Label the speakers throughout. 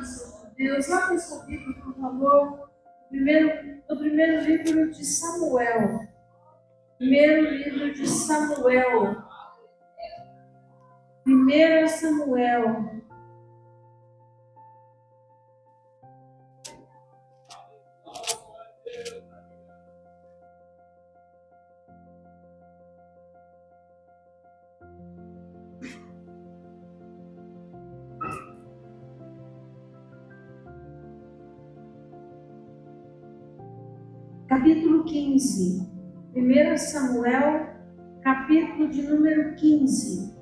Speaker 1: seja Deus. Abra sua Bíblia, por favor. No primeiro livro de Samuel. Primeiro livro de Samuel. 1 Samuel. Capítulo 15. 1 Samuel, capítulo de número 15.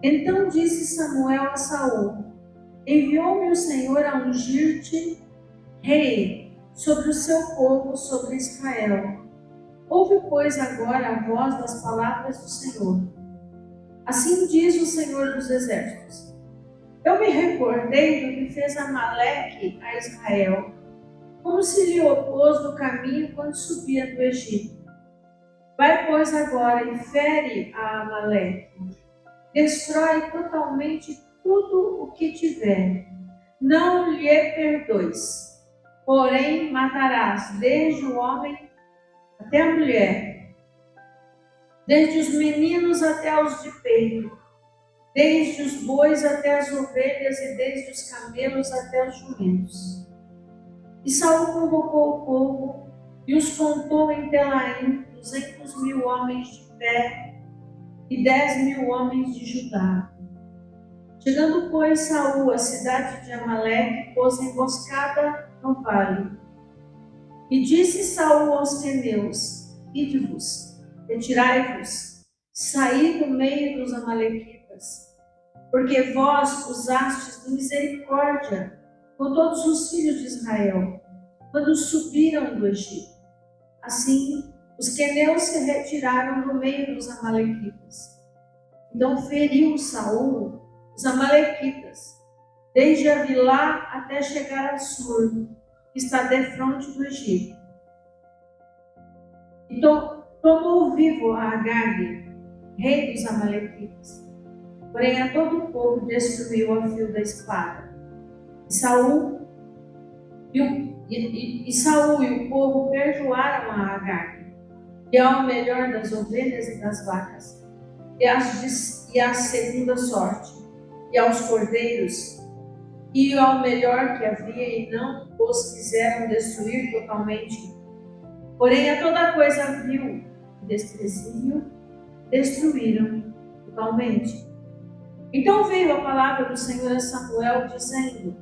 Speaker 1: Então disse Samuel a Saul: enviou-me o Senhor a ungir-te rei sobre o seu povo, sobre Israel. Ouve, pois, agora a voz das palavras do Senhor. Assim diz o Senhor dos Exércitos: eu me recordei do que fez Amaleque a Israel, como se lhe opôs no caminho quando subia do Egito. Vai, pois, agora e fere a Amaleque. Destrói totalmente tudo o que tiver. Não lhe perdoes. Porém, matarás desde o homem até a mulher, desde os meninos até os de peito, desde os bois até as ovelhas e desde os camelos até os jumentos. E Saul convocou o povo e os contou em Telaim, 200.000 homens de pé e 10.000 homens de Judá. Chegando, pois, Saul à cidade de Amaleque, pôs emboscada no vale. E disse Saul aos queneus: ide-vos, retirai-vos, saí do meio dos amalequitas, porque vós usastes de misericórdia com todos os filhos de Israel, quando subiram do Egito. Assim, os queneus se retiraram do meio dos amalequitas. Então feriu Saul os amalequitas, desde Avilá até chegar a Sur, que está defronte do Egito. E tomou vivo a Agag, rei dos amalequitas. Porém a todo o povo destruiu a fio da espada. E Saul e o povo perdoaram a Agag, e ao melhor das ovelhas e das vacas, e à segunda sorte, e aos cordeiros, e ao melhor que havia, e não os quiseram destruir totalmente. Porém, a toda coisa vil e desprezível, destruíram totalmente. Então veio a palavra do Senhor a Samuel, dizendo: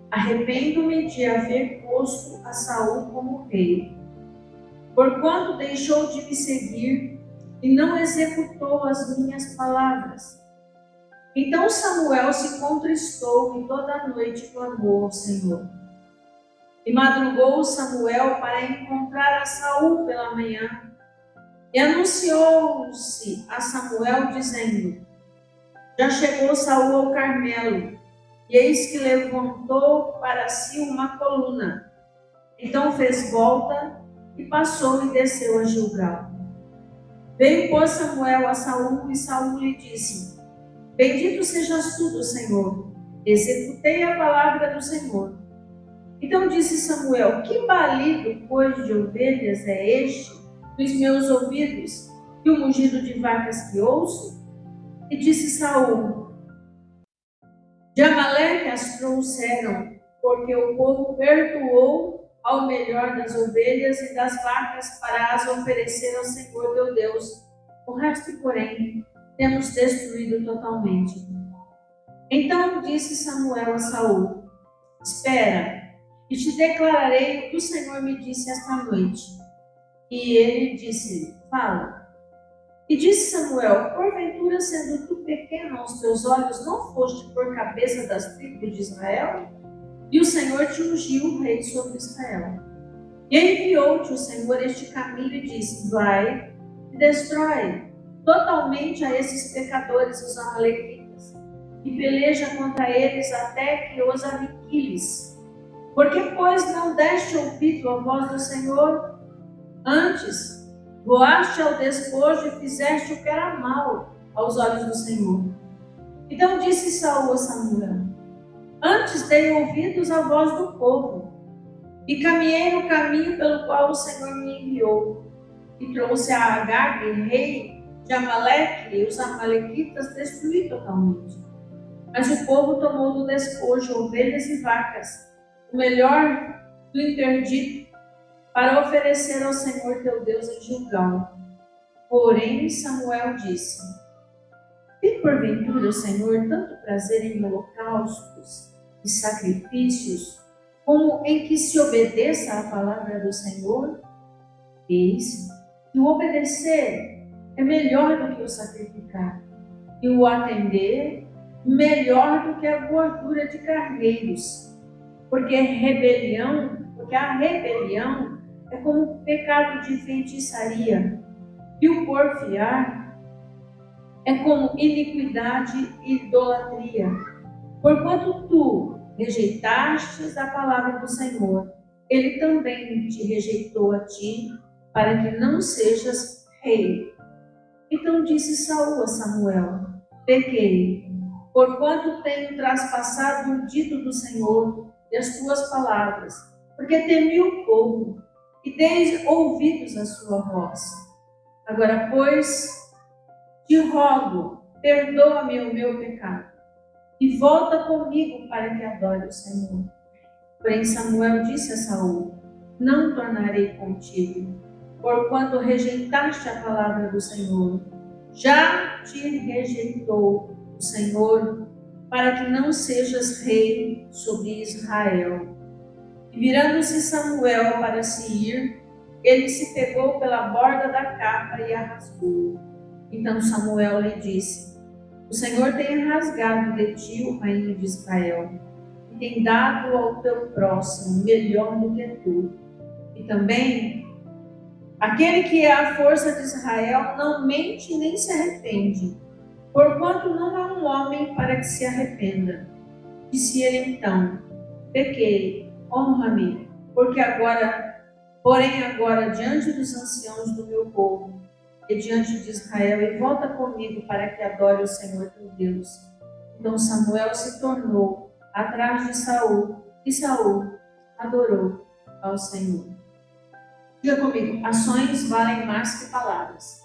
Speaker 1: arrependo-me de haver posto a Saul como rei, porquanto deixou de me seguir e não executou as minhas palavras. Então Samuel se contristou e toda a noite clamou ao Senhor. E madrugou Samuel para encontrar a Saul pela manhã, e anunciou-se a Samuel, dizendo: já chegou Saul ao Carmelo, e eis que levantou para si uma coluna. Então fez volta e passou e desceu a Gilgal. Veio, pois, Samuel a Saul, e Saul lhe disse: bendito sejas tu do Senhor, executei a palavra do Senhor. Então disse Samuel: que balido, pois, de ovelhas é este dos meus ouvidos, e o mugido de vacas que ouço? E disse Saul: de Amaleque as trouxeram, porque o povo perdoou ao melhor das ovelhas e das vacas para as oferecer ao Senhor teu Deus. O resto, porém, temos destruído totalmente. Então disse Samuel a Saul: espera, e te declararei o que o Senhor me disse esta noite. E ele disse: fala. E disse Samuel: porventura, sendo tu pequeno aos teus olhos, não foste por cabeça das tribos de Israel? E o Senhor te ungiu rei sobre Israel. E enviou-te o Senhor este caminho e disse: vai e destrói totalmente a esses pecadores, os amalequitas, e peleja contra eles até que os aniquiles. Porque, pois, não deste ouvido à voz do Senhor? Antes, Voaste ao despojo e fizeste o que era mal aos olhos do Senhor. Então disse Saul a Samuel: Antes dei ouvidos à voz do povo, e caminhei no caminho pelo qual o Senhor me enviou, e trouxe a Agag, rei de Amaleque, e os amalequitas destruí totalmente. Mas o povo tomou do despojo ovelhas e vacas, o melhor do interdito, para oferecer ao Senhor teu Deus em Gilgal. Porém Samuel disse: Tem porventura o Senhor tanto prazer em holocaustos e sacrifícios, como em que se obedeça à palavra do Senhor? Eis que o obedecer é melhor do que o sacrificar, e o atender melhor do que a gordura de carneiros, porque a rebelião é como o pecado de feitiçaria, e o porfiar é como iniquidade e idolatria. Porquanto tu rejeitastes a palavra do Senhor, ele também te rejeitou a ti, para que não sejas rei. Então disse Saul a Samuel: Pequei, porquanto tenho traspassado o dito do Senhor e as tuas palavras, porque temi o povo e dei ouvidos à sua voz. Agora, pois, te rogo, perdoa-me o meu pecado e volta comigo para que adore o Senhor. Porém Samuel disse a Saul: Não tornarei contigo, porquanto rejeitaste a palavra do Senhor. Já te rejeitou o Senhor, para que não sejas rei sobre Israel. E virando-se Samuel para se ir, ele se pegou pela borda da capa e a rasgou. Então Samuel lhe disse: O Senhor tem rasgado de ti o reino de Israel, e tem dado ao teu próximo melhor do que tu. E também, aquele que é a força de Israel não mente nem se arrepende, porquanto não há um homem para que se arrependa. Disse ele então: Pequei, honra-me, porém agora diante dos anciãos do meu povo e diante de Israel, e volta comigo para que adore o Senhor teu Deus. Então Samuel se tornou atrás de Saul, e Saul adorou ao Senhor. Diga comigo: ações valem mais que palavras.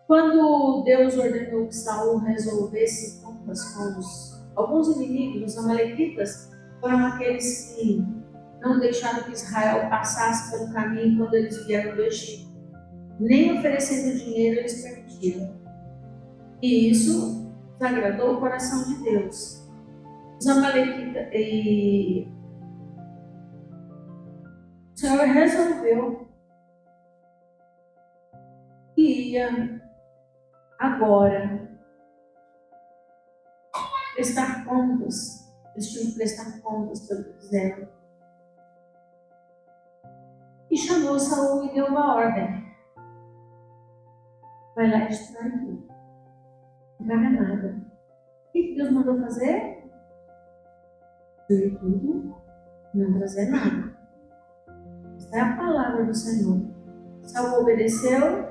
Speaker 1: Quando Deus ordenou que Saul resolvesse contas com alguns inimigos, os amalequitas foram aqueles que não deixaram que Israel passasse pelo caminho quando eles vieram do Egito. Nem oferecendo dinheiro eles permitiram. E isso desagradou o coração de Deus. Os amalequitas o Senhor resolveu que ia agora prestar contas. Eles tinham que prestar contas pelo que fizeram. E chamou Saul e deu uma ordem: vai lá e destrói tudo. Não traga nada. O que Deus mandou fazer? Destruir tudo, não trazer nada. Essa é a palavra do Senhor. Saul obedeceu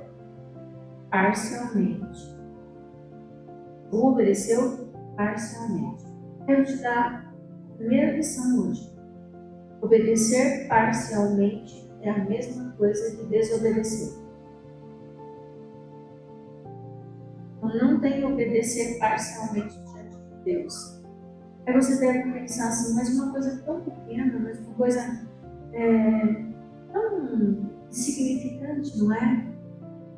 Speaker 1: parcialmente. Saul obedeceu parcialmente. Quero te dar a primeira lição hoje. Obedecer parcialmente é a mesma coisa que desobedecer. Não tem que obedecer parcialmente diante de Deus. Aí você deve pensar assim: mas uma coisa tão pequena, mas uma coisa tão insignificante, não é?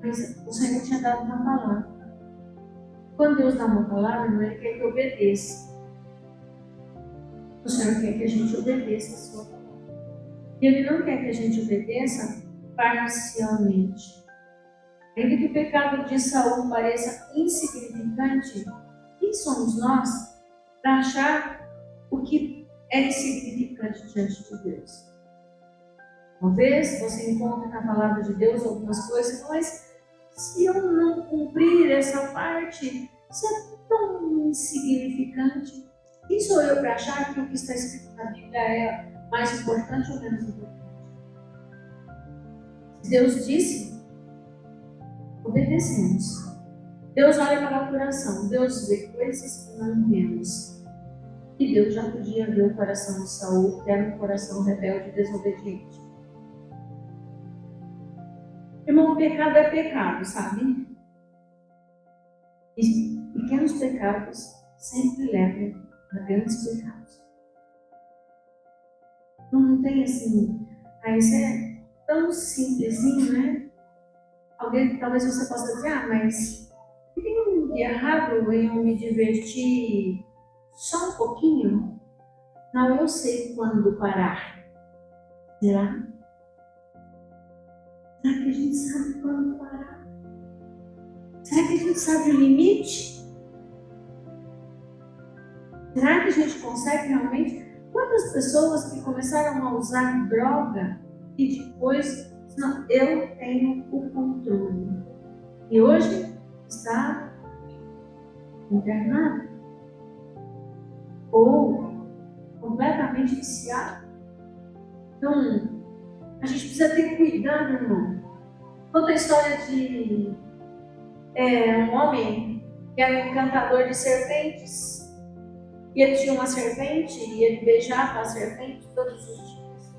Speaker 1: Mas o Senhor tinha dado uma palavra. Quando Deus dá uma palavra, não é que Ele quer que obedeça. O Senhor quer que a gente obedeça a sua palavra. E Ele não quer que a gente obedeça parcialmente. Ainda que o pecado de Saul pareça insignificante, quem somos nós para achar o que é insignificante diante de Deus? Talvez você encontre na palavra de Deus algumas coisas, mas se eu não cumprir essa parte, isso é tão insignificante. Quem sou eu para achar que o que está escrito na Bíblia é mais importante ou menos importante? Deus disse, obedecemos. Deus olha para o coração, Deus vê coisas que não vemos. E Deus já podia ver o coração de Saul, que era um coração rebelde e desobediente. Irmão, o pecado é pecado, sabe? E pequenos pecados sempre levam a grandes pecados. Não tem assim, isso é tão simplesinho, né? Alguém, talvez você possa dizer, mas o que tem de errado em eu me divertir só um pouquinho? Não, eu sei quando parar. Será? Será que a gente sabe quando parar? Será que a gente sabe o limite? Será que a gente consegue realmente? Quantas pessoas que começaram a usar droga e depois, não, eu tenho o controle. E hoje está internado ou completamente viciado. Então, a gente precisa ter cuidado, irmão. Conta a história de um homem que era um encantador de serpentes. E ele tinha uma serpente e ele beijava a serpente todos os dias.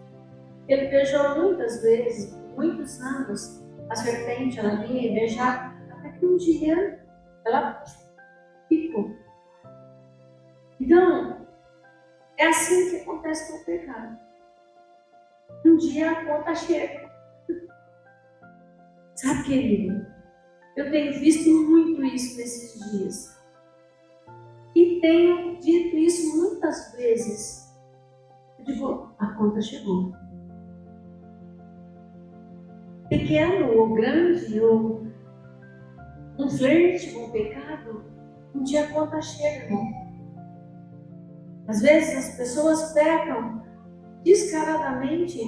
Speaker 1: Ele beijou muitas vezes, muitos anos, a serpente, ela vinha e beijava, até que um dia ela ficou. Então, é assim que acontece com o pecado. Um dia a conta chega. Sabe, querido, eu tenho visto muito isso nesses dias. E tenho dito isso muitas vezes. Eu digo, a conta chegou. Pequeno ou grande, ou um flerte com o pecado, um dia a conta chega, irmão. Às vezes as pessoas pecam descaradamente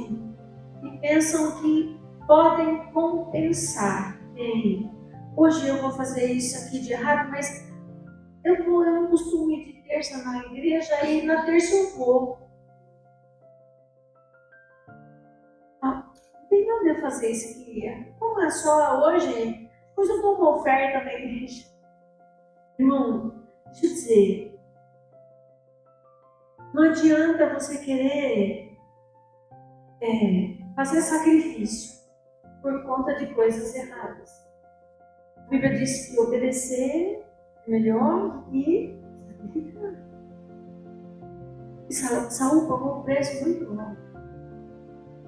Speaker 1: e pensam que podem compensar. Hoje eu vou fazer isso aqui de errado, mas eu não costumo ir de terça na igreja e na terça eu vou. Não tem nada a fazer isso aqui. Não é só hoje, depois eu dou uma oferta na igreja. Irmão, deixa eu dizer, não adianta você querer fazer sacrifício por conta de coisas erradas. A Bíblia diz que obedecer é melhor que sacrificar. E Saul pagou um preço muito alto.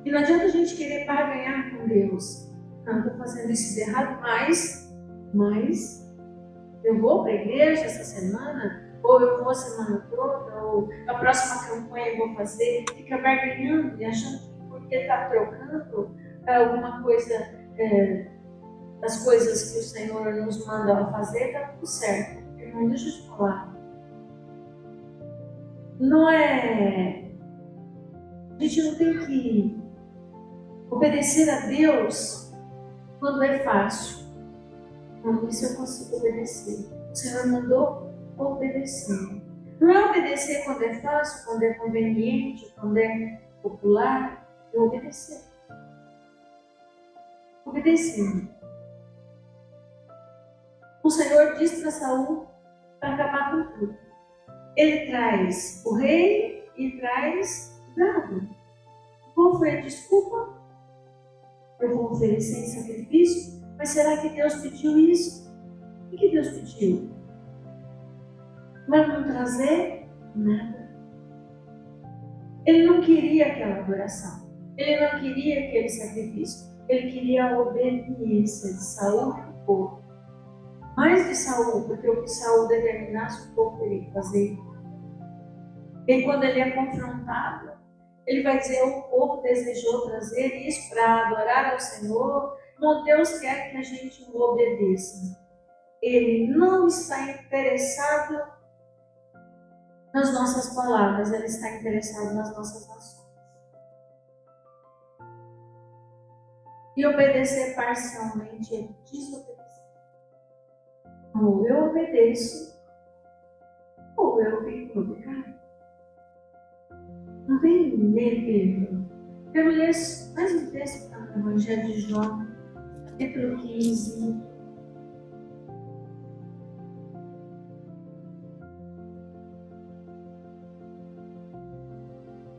Speaker 1: E não adianta a gente querer barganhar com Deus. Não, estou fazendo isso de errado, mas eu vou para a igreja essa semana, ou eu vou a semana toda, ou a próxima campanha eu vou fazer. Fica barganhando e achando que porque está trocando alguma coisa, das coisas que o Senhor nos manda fazer, está tudo certo. Irmão, deixa eu te falar. Não é... A gente não tem que obedecer a Deus quando é fácil. Não, isso eu consigo obedecer. O Senhor mandou obedecer. Não é obedecer quando é fácil, quando é conveniente, quando é popular. É obedecer. Obedecer. O Senhor disse para Saul para acabar com tudo. Ele traz o rei e traz o gado. Qual foi a desculpa? Eu vou oferecer em sacrifício, mas será que Deus pediu isso? O que Deus pediu? Para não trazer nada. Ele não queria aquela adoração. Ele não queria aquele sacrifício. Ele queria a obediência de Saul e do povo. Mais de Saul, porque o que Saul determinasse, o povo teria que fazer. E quando ele é confrontado, ele vai dizer, o povo desejou trazer isso para adorar ao Senhor. Não, Deus quer que a gente o obedeça. Ele não está interessado nas nossas palavras, ele está interessado nas nossas ações. E obedecer parcialmente é desobedecer. Ou eu obedeço, ou eu fico no pecado. Não tem meio termo. Quero ler mais um texto para Evangelho de João, capítulo 15.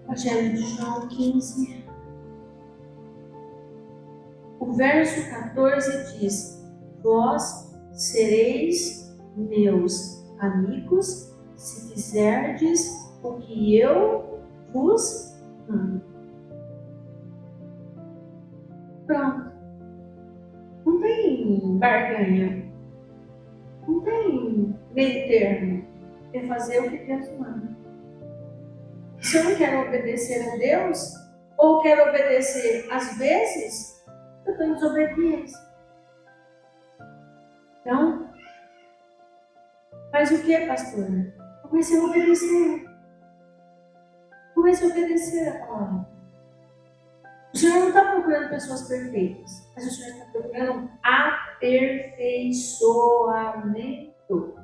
Speaker 1: Evangelho de João 15. O verso 14 diz: Vós sereis meus amigos se fizerdes o que eu vos mando. Pronto. Não tem barganha. Não tem meio termo. É fazer o que Deus manda. Se eu não quero obedecer a Deus, ou quero obedecer às vezes, eu estou em desobediência. Então, faz o que, pastora? Comece a obedecer. Comece a obedecer a palavra. O Senhor não está procurando pessoas perfeitas, mas o Senhor está procurando aperfeiçoamento.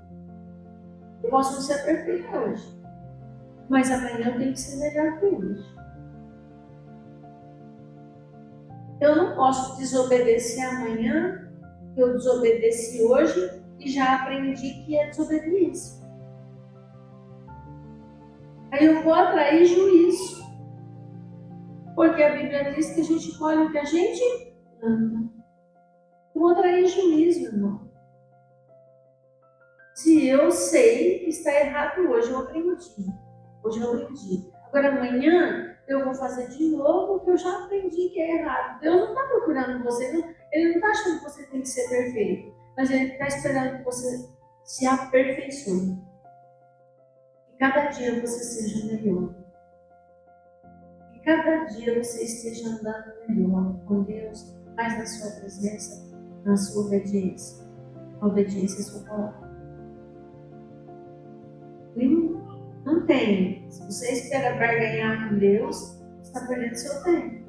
Speaker 1: Eu posso não ser perfeita hoje, mas amanhã eu tenho que ser melhor que hoje. Eu não posso desobedecer amanhã, eu desobedeci hoje e já aprendi que é desobediência. Aí eu vou atrair juízo. Porque a Bíblia diz que a gente colhe o que a gente ama. Eu vou atrair juízo, irmão. Se eu sei que está errado hoje, eu aprendi. Hoje eu aprendi. Agora amanhã eu vou fazer de novo o que eu já aprendi que é errado. Deus não está procurando você, Ele não está achando que você tem que ser perfeito. Mas Ele está esperando que você se aperfeiçoe. Que cada dia você seja melhor. Que cada dia você esteja andando melhor com Deus, mais na sua presença, na sua obediência. A obediência à sua palavra. Não tem. Se você espera barganhar com Deus, você está perdendo seu tempo.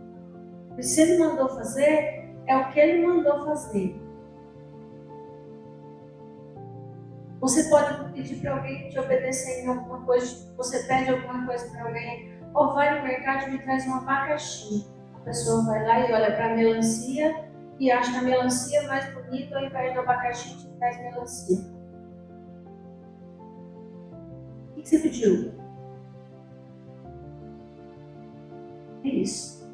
Speaker 1: Porque se Ele mandou fazer, é o que Ele mandou fazer. Você pode pedir para alguém te obedecer em alguma coisa. Você pede alguma coisa para alguém. Ou vai no mercado e me traz um abacaxi. A pessoa vai lá e olha para a melancia e acha a melancia mais bonita, ao invés do abacaxi te traz melancia. O que você pediu? É isso.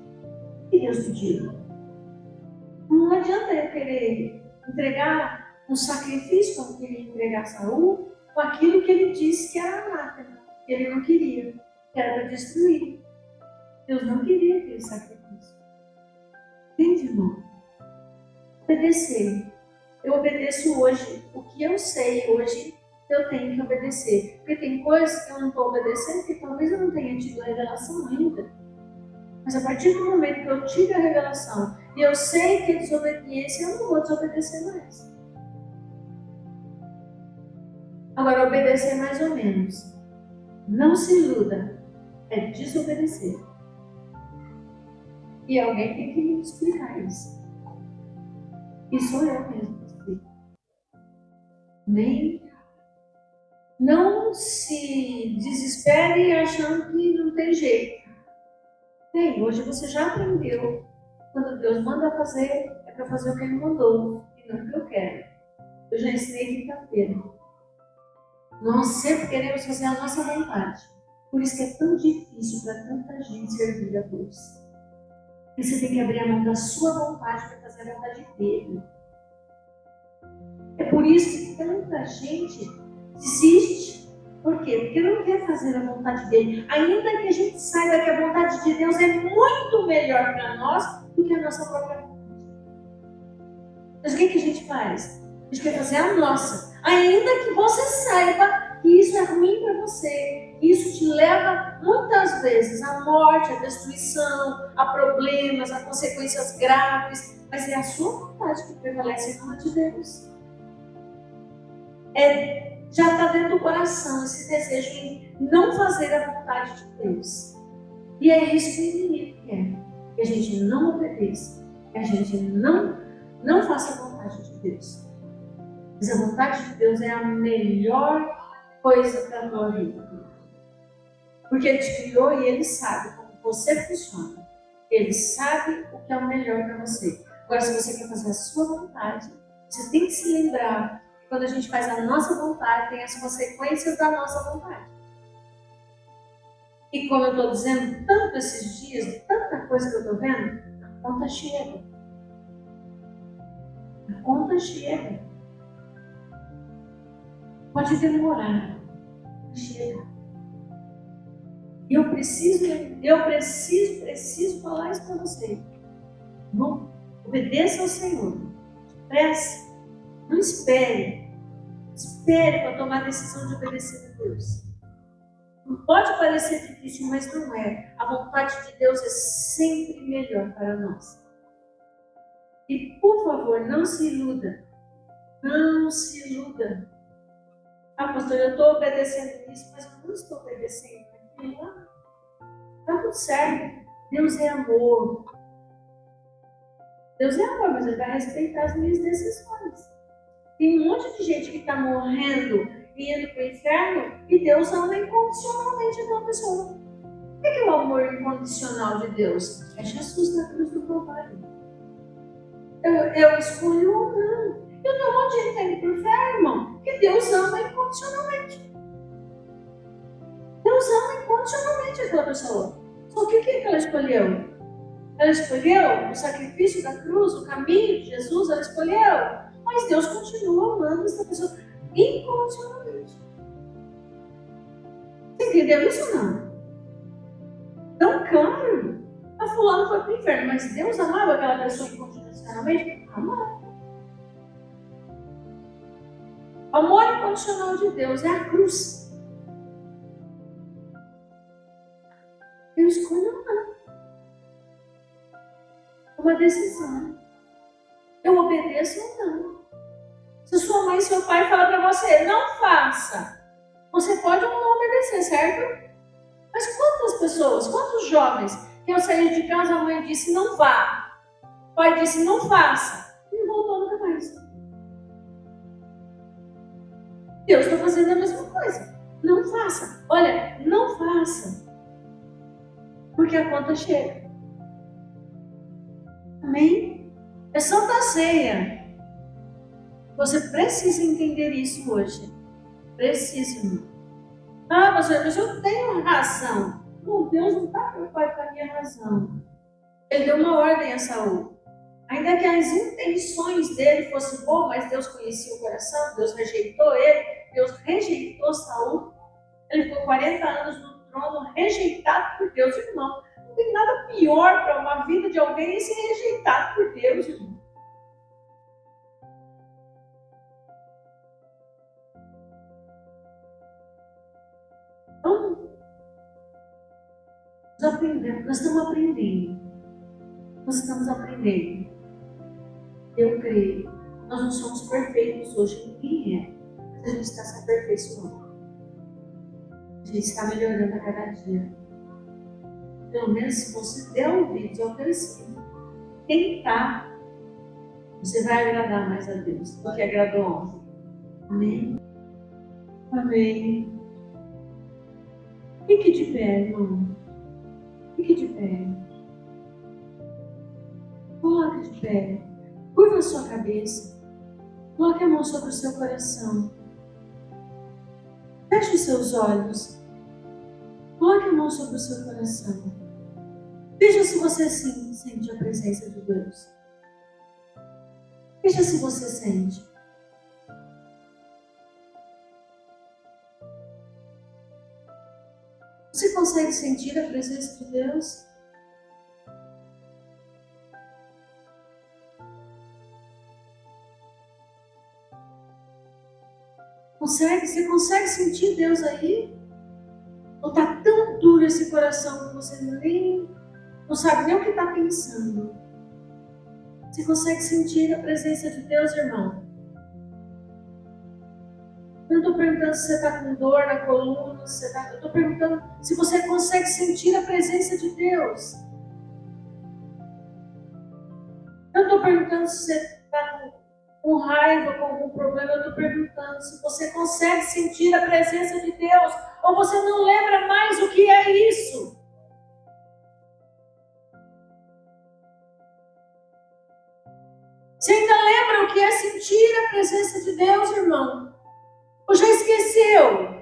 Speaker 1: O que Deus pediu? Não adianta eu querer entregar um sacrifício, como queria entregar Saul, com aquilo que ele disse que era anátema, que ele não queria, que era para destruir. Deus não queria aquele sacrifício. Entende, irmão? Obedecer. Eu obedeço hoje. O que eu sei hoje, eu tenho que obedecer. Porque tem coisas que eu não estou obedecendo, que talvez eu não tenha tido a revelação ainda. Mas a partir do momento que eu tive a revelação e eu sei que é desobediência, eu não vou desobedecer mais. Agora, obedecer mais ou menos. Não se iluda. É desobedecer. E alguém tem que me explicar isso. E sou eu mesmo que explico. Não se desespere achando que não tem jeito. Tem, hoje você já aprendeu. Quando Deus manda fazer, é para fazer o que Ele mandou. E não o que eu quero. Eu já ensinei quinta-feira. Nós sempre queremos fazer a nossa vontade. Por isso que é tão difícil para tanta gente servir a Deus. Porque você tem que abrir a mão da sua vontade para fazer a vontade dele. É por isso que tanta gente desiste. Por quê? Porque não quer fazer a vontade dele. Ainda que a gente saiba que a vontade de Deus é muito melhor para nós do que a nossa própria vontade. Mas o que a gente faz? A gente quer fazer a nossa. Ainda que você saiba que isso é ruim para você. Isso te leva muitas vezes à morte, à destruição, a problemas, a consequências graves. Mas é a sua vontade que prevalece em nome de Deus. Já está dentro do coração esse desejo em não fazer a vontade de Deus. E é isso que o inimigo quer. Que a gente não obedeça. Que a gente não faça a vontade de Deus. Mas a vontade de Deus é a melhor coisa para a tua vida. Porque Ele te criou e Ele sabe como você funciona. Ele sabe o que é o melhor para você. Agora, se você quer fazer a sua vontade, você tem que se lembrar que quando a gente faz a nossa vontade, tem as consequências da nossa vontade. E como eu estou dizendo tanto esses dias, tanta coisa que eu estou vendo, a conta chega. A conta chega. Pode demorar. Chega. E eu preciso falar isso para você. Não obedeça ao Senhor. Prece. Não espere. Espere para tomar a decisão de obedecer a Deus. Não pode parecer difícil, mas não é. A vontade de Deus é sempre melhor para nós. E, por favor, não se iluda. Não se iluda. Ah, pastor, eu estou obedecendo isso, mas eu não estou obedecendo aquilo. Está tudo certo. Deus é amor. Deus é amor, mas Ele vai respeitar as minhas decisões. Tem um monte de gente que está morrendo e indo para o inferno e Deus ama incondicionalmente aquela pessoa. O que é o amor incondicional de Deus? É Jesus na cruz do Calvário. Eu escolho ou não. Eu não vou te entender por fé, irmão, que Deus ama incondicionalmente. Deus ama incondicionalmente aquela pessoa. Só que o que ela escolheu? Ela escolheu o sacrifício da cruz, o caminho de Jesus, ela escolheu. Mas Deus continua amando essa pessoa incondicionalmente. Você entendeu isso ou não? Então, claro, a fulana foi para o inferno, mas Deus amava aquela pessoa incondicionalmente? Amava. O amor incondicional de Deus é a cruz. Eu escolho ou não. É uma decisão. Eu obedeço ou não. Se sua mãe e seu pai falam para você, não faça, você pode ou não obedecer, certo? Mas quantas pessoas, quantos jovens que eu saí de casa, a mãe disse não vá, o pai disse não faça, e não voltou nunca mais. Deus está fazendo a mesma coisa. Não faça. Olha, não faça. Porque a conta chega. Amém? É Santa Ceia. Você precisa entender isso hoje. Precisa, irmão. Ah, pastor, mas eu tenho razão. Não, Deus não está preocupado com a minha razão. Ele deu uma ordem a Saul. Ainda que as intenções dele fossem boas, mas Deus conhecia o coração, Deus rejeitou ele, Deus rejeitou Saul. Ele ficou 40 anos no trono, rejeitado por Deus, irmão. Não tem nada pior para uma vida de alguém e ser rejeitado por Deus, irmão. Então, nós estamos aprendendo. Nós estamos aprendendo. Eu creio. Nós não somos perfeitos hoje, ninguém é. Mas a gente está se aperfeiçoando. A gente está melhorando a cada dia. Pelo menos se você der ouvidos ao teu ensino, tentar, você vai agradar mais a Deus do que agradou ontem. Amém? Amém. Fique de pé, irmão. Fique de pé. Coloque de pé. Curva a sua cabeça. Coloque a mão sobre o seu coração. Feche os seus olhos. Coloque a mão sobre o seu coração. Veja se você sente a presença de Deus. Veja se você sente. Você consegue sentir a presença de Deus? Você consegue sentir Deus aí? Ou está tão duro esse coração que você não sabe nem o que está pensando? Você consegue sentir a presença de Deus, irmão? Eu não estou perguntando se você está com dor na coluna, eu estou perguntando se você consegue sentir a presença de Deus. Eu não estou perguntando se você está com raiva, com algum problema, eu estou perguntando se você consegue sentir a presença de Deus, ou você não lembra mais o que é isso. Você ainda lembra o que é sentir a presença de Deus, irmão? Ou já esqueceu?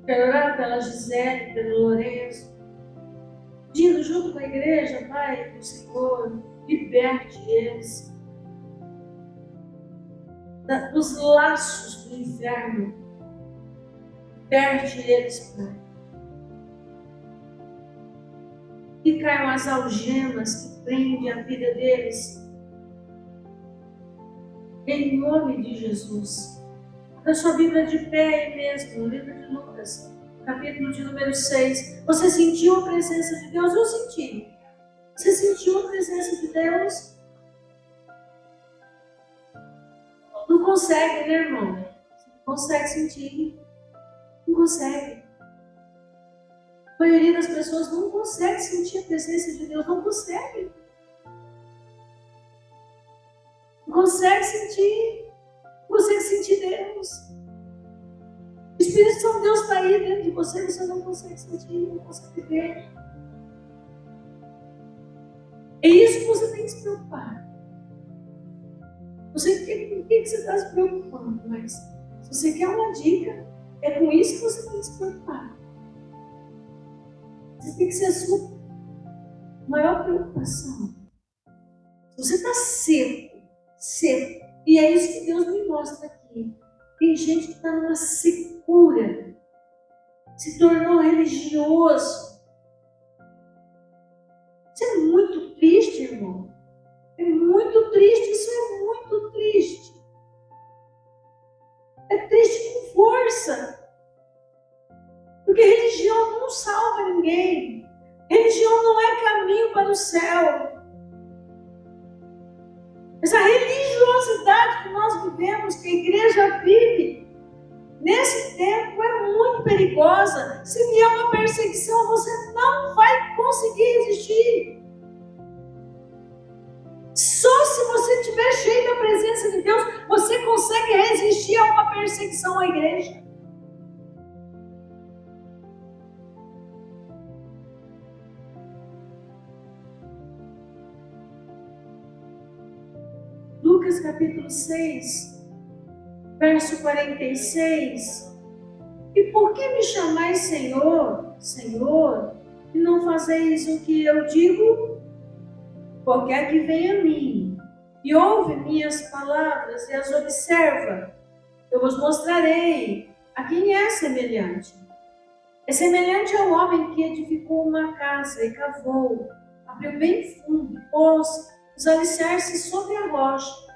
Speaker 1: Quero orar pela Gisele, pelo Lourenço, pedindo junto com a igreja, Pai, do Senhor, liberte eles dos laços do inferno. Liberte eles, Pai. Que caiam as algemas que prendem a vida deles. Em nome de Jesus. A sua Bíblia de pé aí mesmo, no livro de Lucas, capítulo de número 6. Você sentiu a presença de Deus? Eu senti. Você sentiu a presença de Deus? Não consegue, né, irmão? Você não consegue sentir. Não consegue. A maioria das pessoas não consegue sentir a presença de Deus. Não consegue. Não consegue sentir. Não consegue sentir Deus. O Espírito Santo de Deus está aí dentro de você. Você não consegue sentir. Não consegue ver. É isso que você tem que se preocupar. Você, com que você está se preocupando? Mas se você quer uma dica, é com isso que você tem que se preocupar. Você tem que ser a sua maior preocupação. Se você está seco, e é isso que Deus me mostra aqui. Tem gente que está numa secura, se tornou religioso. Isso é muito triste, irmão. É muito triste, isso é muito triste. É triste com força. Porque religião não salva ninguém. Religião não é caminho para o céu. Essa religiosidade que nós vivemos, que a igreja vive, nesse tempo é muito perigosa. Se vier uma perseguição, você não vai conseguir resistir. Só se você estiver cheio da presença de Deus, você consegue resistir a uma perseguição à igreja. Lucas capítulo 6, verso 46. E por que me chamais Senhor, Senhor, e não fazeis o que eu digo? Qualquer que venha a mim e ouve minhas palavras e as observa, eu vos mostrarei a quem é semelhante. É semelhante ao homem que edificou uma casa e cavou, abriu bem fundo, pôs os alicerces sobre a rocha.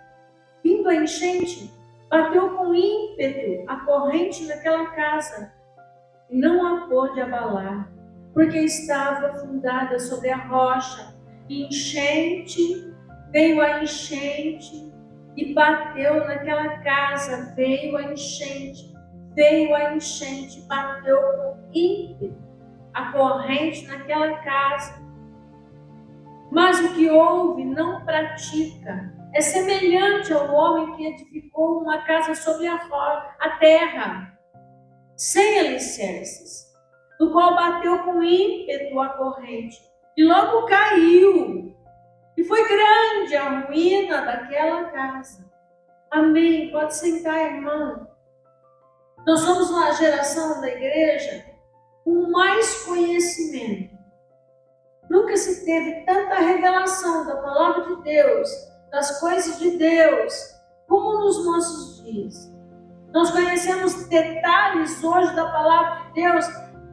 Speaker 1: Vindo a enchente, bateu com ímpeto a corrente naquela casa e não a pôde abalar, porque estava fundada sobre a rocha. Enchente, veio a enchente e bateu naquela casa, veio a enchente, bateu com ímpeto a corrente naquela casa. Mas o que ouve não pratica. É semelhante ao homem que edificou uma casa sobre a terra, sem alicerces, do qual bateu com ímpeto a corrente, e logo caiu. E foi grande a ruína daquela casa. Amém. Pode sentar, irmão. Nós somos uma geração da igreja com mais conhecimento. Nunca se teve tanta revelação da palavra de Deus, das coisas de Deus, como nos nossos dias. Nós conhecemos detalhes hoje da palavra de Deus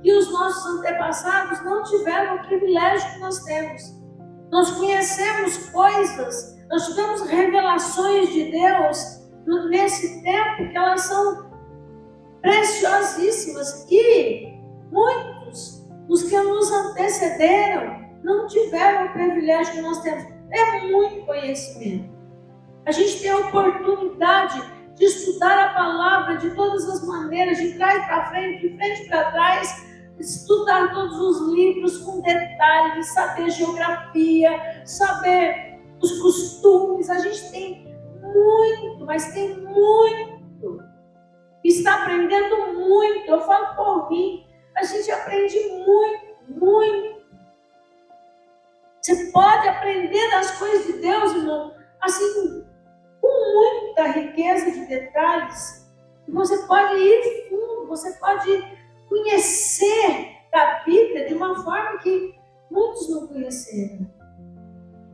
Speaker 1: que os nossos antepassados não tiveram o privilégio que nós temos. Nós conhecemos coisas, nós tivemos revelações de Deus nesse tempo que elas são preciosíssimas e muitos, os que nos antecederam, não tiveram o privilégio que nós temos. É muito conhecimento. A gente tem a oportunidade de estudar a palavra de todas as maneiras, de trás para frente, de frente para trás, estudar todos os livros com detalhes, saber geografia, saber os costumes. A gente tem muito, mas tem muito. Está aprendendo muito. Eu falo por mim, a gente aprende muito, muito. Você pode aprender das coisas de Deus, irmão, assim, com muita riqueza de detalhes. Você pode ir fundo, você pode conhecer da Bíblia de uma forma que muitos não conheceram.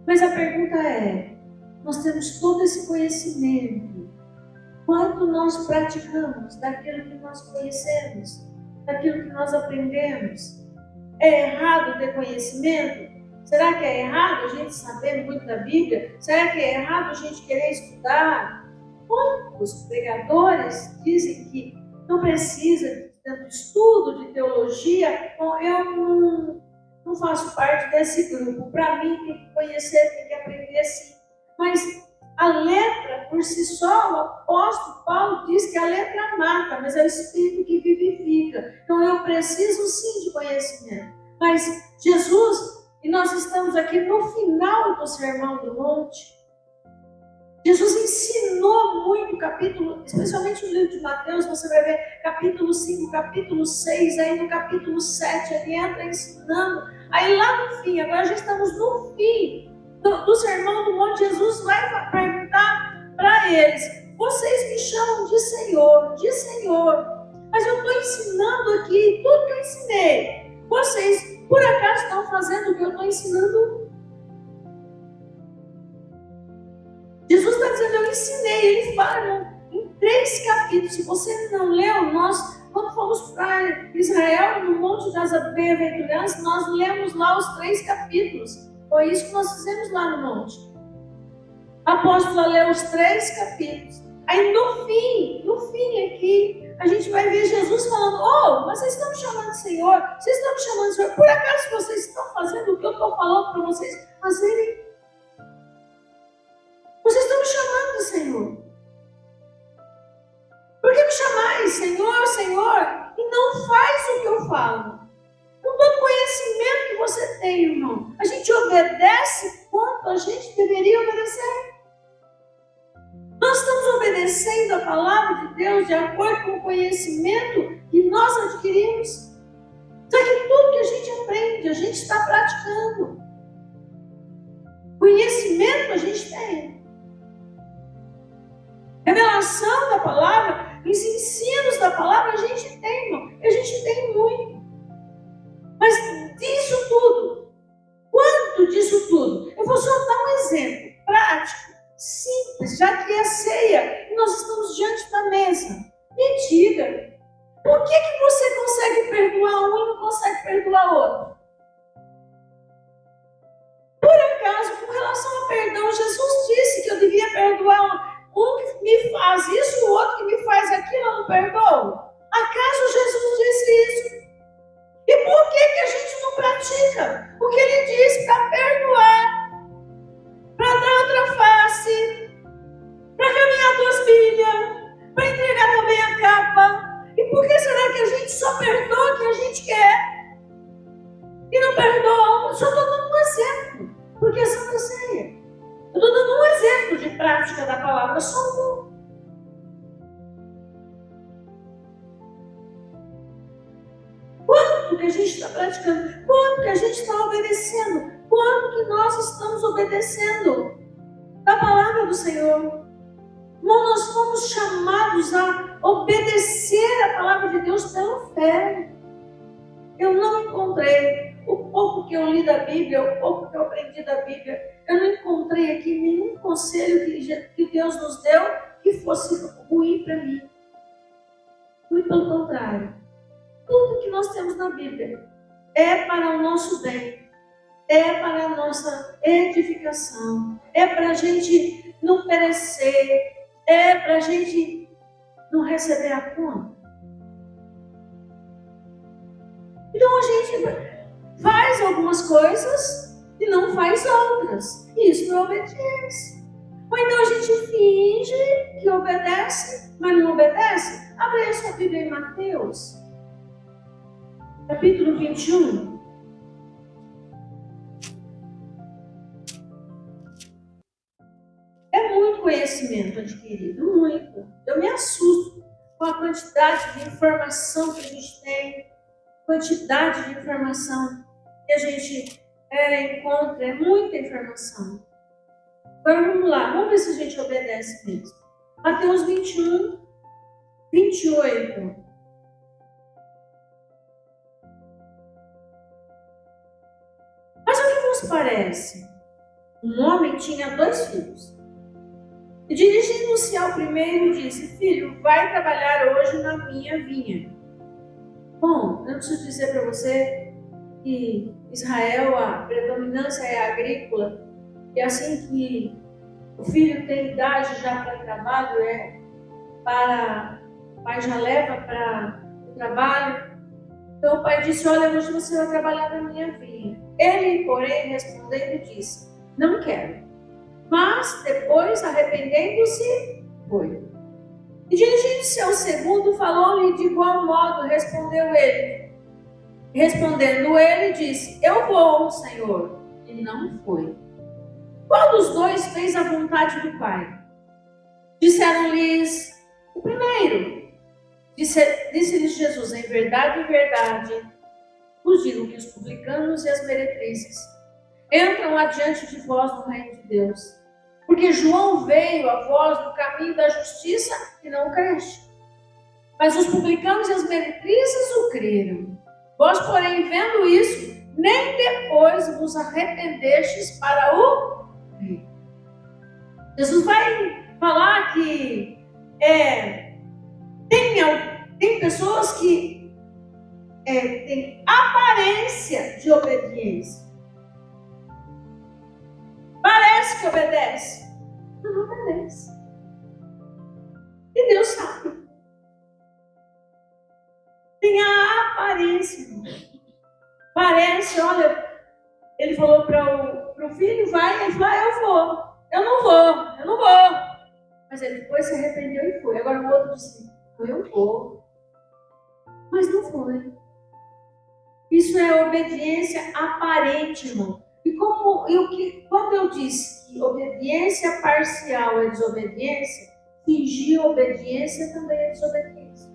Speaker 1: Mas a pergunta é, nós temos todo esse conhecimento, quanto nós praticamos daquilo que nós conhecemos, daquilo que nós aprendemos? É errado ter conhecimento? Será que é errado a gente saber muito da Bíblia? Será que é errado a gente querer estudar? Quantos pregadores dizem que não precisa de tanto estudo de teologia? Bom, eu não faço parte desse grupo. Para mim, tem que conhecer, tem que aprender sim. Mas a letra, por si só, o apóstolo Paulo diz que a letra mata, mas é o Espírito que vivifica. Então eu preciso sim de conhecimento. Mas Jesus... E nós estamos aqui no final do Sermão do Monte. Jesus ensinou muito, capítulo, especialmente no livro de Mateus, você vai ver capítulo 5, capítulo 6, aí no capítulo 7, ele entra ensinando. Aí lá no fim, agora já estamos no fim do Sermão do Monte, Jesus vai perguntar para eles: vocês me chamam de Senhor, mas eu estou ensinando aqui tudo que eu ensinei. Vocês por acaso estão fazendo o que eu estou ensinando? Jesus está dizendo, eu ensinei. Ele fala em 3 capítulos. Se você não leu, nós, quando fomos para Israel, no Monte das Bem-aventuranças, nós lemos lá os 3 capítulos. Foi isso que nós fizemos lá no monte. A apóstola leu os 3 capítulos. Aí no fim aqui, a gente vai ver Jesus falando: vocês estão me chamando de Senhor, vocês estão me chamando de Senhor, por acaso vocês estão fazendo o que eu estou falando para vocês fazerem? Vocês estão me chamando de Senhor. Por que me chamais Senhor, Senhor, e não faz o que eu falo? Com todo o conhecimento que você tem, irmão, a gente obedece quanto a gente deveria obedecer. Nós estamos obedecendo a palavra de Deus de acordo com o conhecimento que nós adquirimos. Só que tudo que a gente aprende, a gente está praticando. Conhecimento a gente tem. Revelação da palavra, os ensinos da palavra a gente tem, irmão. A gente tem muito. Mas disso tudo, quanto disso tudo? Eu vou só dar um exemplo prático. Simples, já que é ceia e nós estamos diante da mesa. Me diga, por que você consegue perdoar um e não consegue perdoar outro? Por acaso, com relação ao perdão, Jesus disse que eu devia perdoar um que me faz isso, o outro que me faz aquilo, eu não perdoo? Acaso Jesus disse isso? E por que a gente não pratica? Porque ele diz para perdoar, para dar outra face, para caminhar 2 milhas, para entregar também a capa. E por que será que a gente só perdoa o que a gente quer e não perdoa? Só estou dando um exemplo, porque é Santa Ceia. Eu estou dando um exemplo de prática da palavra, só um. Quanto que a gente está praticando? Quanto que a gente está obedecendo? Quanto que nós estamos obedecendo da palavra do Senhor? Nós fomos chamados a obedecer a palavra de Deus pela fé. Eu não encontrei, o pouco que eu li da Bíblia, o pouco que eu aprendi da Bíblia, eu não encontrei aqui nenhum conselho que Deus nos deu que fosse ruim para mim. Muito pelo contrário. Tudo que nós temos na Bíblia é para o nosso bem, é para a nossa edificação, é para a gente não perecer, é para a gente não receber a conta. Então a gente faz algumas coisas e não faz outras. Isso não é obediência. Ou então a gente finge que obedece, mas não obedece. Abre aí sua Bíblia em Mateus. capítulo 21. É muito conhecimento adquirido, muito. Eu me assusto com a quantidade de informação que a gente tem, quantidade de informação que a gente encontra, é muita informação. Agora vamos lá, vamos ver se a gente obedece mesmo. Mateus 21, 28. Mas o que vos parece? Um homem tinha 2 filhos. E dirigindo-se ao primeiro, disse: Filho, vai trabalhar hoje na minha vinha. Bom, eu preciso dizer para você que Israel, a predominância é agrícola. E assim que o filho tem idade já para trabalho, o pai já leva para o trabalho. Então o pai disse: olha, hoje você vai trabalhar na minha vinha. Ele, porém, respondendo, disse: não quero. Mas depois, arrependendo-se, foi. E dirigindo-se ao segundo, falou-lhe de igual modo, respondeu ele. Respondendo ele, disse: eu vou, Senhor. E não foi. Qual dos 2 fez a vontade do pai? Disseram-lhes o primeiro. Disse-lhes Jesus: em verdade, vos digo que os publicanos e as meretrizes entram adiante de vós no reino de Deus. Porque João veio a vós no caminho da justiça e não creste. Mas os publicanos e as meretrizes o creram. Vós, porém, vendo isso, nem depois vos arrependestes para o reino. Jesus vai falar que tem pessoas que têm aparência de obediência. Parece que obedece, mas não obedece. E Deus sabe. Tem a aparência. Parece, olha, ele falou para o filho, vai, ele falou: eu vou. Eu não vou. Mas ele depois se arrependeu e foi. Agora o outro disse: eu vou. Mas não foi. Isso é obediência aparente, irmão. Quando eu disse que obediência parcial é desobediência, fingir obediência também é desobediência.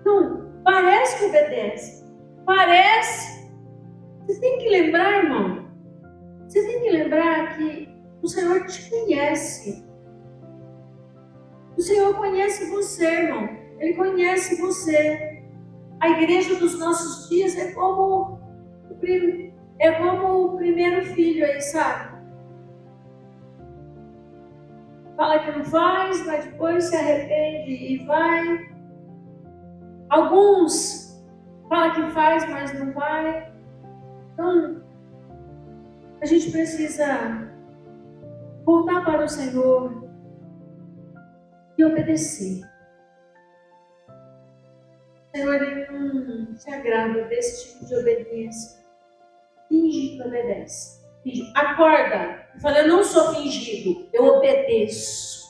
Speaker 1: Então, parece que obedece. Parece. Você tem que lembrar, irmão. Você tem que lembrar que o Senhor te conhece. O Senhor conhece você, irmão. Ele conhece você. A igreja dos nossos dias é como o primeiro filho aí, sabe? Fala que não faz, mas depois se arrepende e vai. Alguns falam que faz, mas não vai. Então, a gente precisa voltar para o Senhor e obedecer. O Senhor, Ele não se agrada desse tipo de obediência. Finge que obedece. Finge. Acorda. Eu falo: eu não sou fingido, eu obedeço.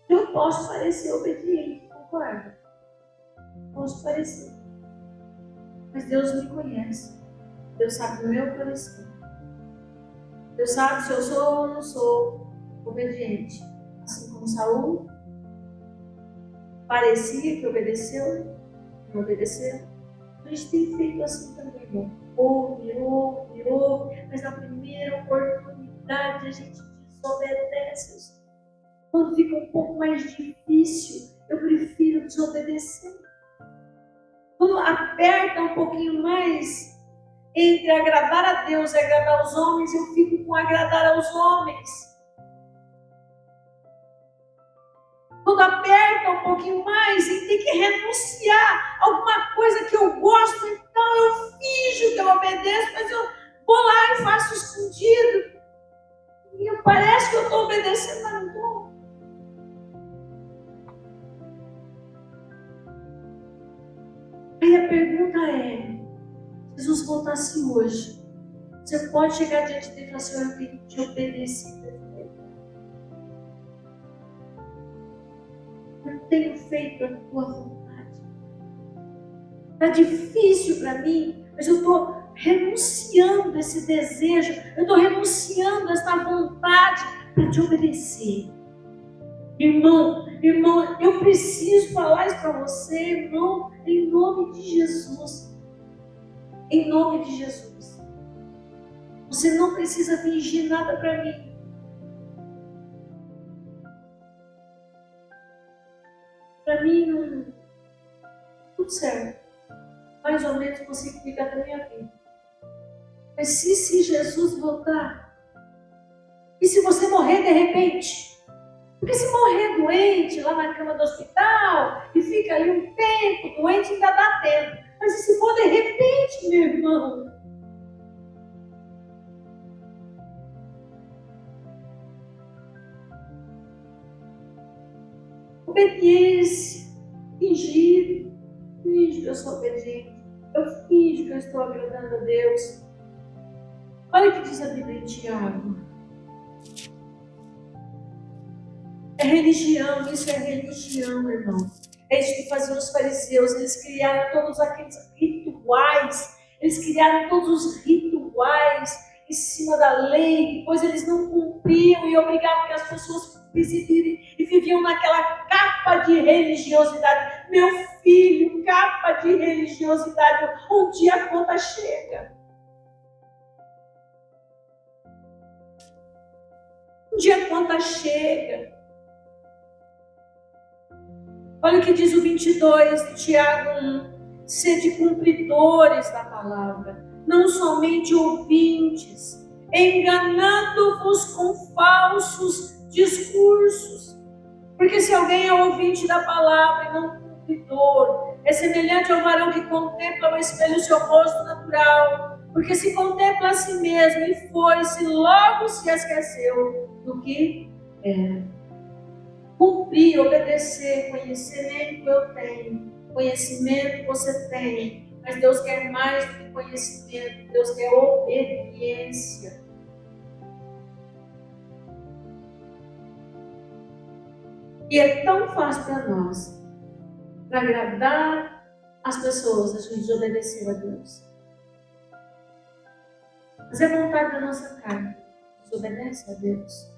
Speaker 1: Eu posso parecer obediente, concorda? Posso parecer. Mas Deus me conhece. Deus sabe o meu coração. Deus sabe se eu sou ou não sou obediente. Assim como Saul parecia que obedeceu, não obedeceu. A gente tem feito assim também, irmão. Ouve, mas na primeira oportunidade a gente desobedece. Quando fica um pouco mais difícil, eu prefiro desobedecer. Quando aperta um pouquinho mais entre agradar a Deus e agradar os homens, eu fico com agradar aos homens. Quando aperta um pouquinho mais e tem que renunciar a alguma coisa que eu gosto, então eu finjo que eu obedeço, mas eu vou lá e faço escondido. E parece que eu estou obedecendo, mas não estou. Aí a pergunta é: se Jesus voltasse hoje, você pode chegar diante dele e falar: Senhor, eu tenho que te obedecer. não tenho feito a tua vontade. Está difícil para mim, mas eu estou renunciando a esse desejo, eu estou renunciando a essa vontade para te obedecer. Irmão, eu preciso falar isso para você, irmão, em nome de Jesus. Em nome de Jesus. Você não precisa fingir nada para mim. Para mim, não, tudo certo. Mais ou menos consigo cuidar da minha vida. Mas se Jesus voltar, e se você morrer de repente? Porque se morrer doente lá na cama do hospital e fica ali um tempo doente, ainda dá tempo. Mas e se for de repente, meu irmão? Obediência, fingir, finge que eu sou obediente, eu finjo que eu estou agradando a Deus. Olha o que diz a Bíblia em Tiago. É religião, isso é religião, irmão. É isso que faziam os fariseus, eles criaram todos aqueles rituais, em cima da lei, depois eles não cumpriam e obrigavam que as pessoas fizessem e viviam naquela capa de religiosidade. Meu filho, capa de religiosidade, um dia a conta chega. Um dia a conta chega. Olha o que diz o 22 de Tiago 1. Sede cumpridores da palavra, não somente ouvintes, enganando-vos com falsos discursos. Porque se alguém é ouvinte da palavra e não cumpridor, é semelhante ao varão que contempla ao espelho o seu rosto natural. Porque se contempla a si mesmo e foi-se, logo se esqueceu do que era. Cumprir, obedecer, conhecimento eu tenho, conhecimento você tem, mas Deus quer mais do que conhecimento, Deus quer obediência. E é tão fácil para nós, para agradar as pessoas, a gente desobedecer a Deus. Mas é vontade da nossa carne, desobedece a Deus.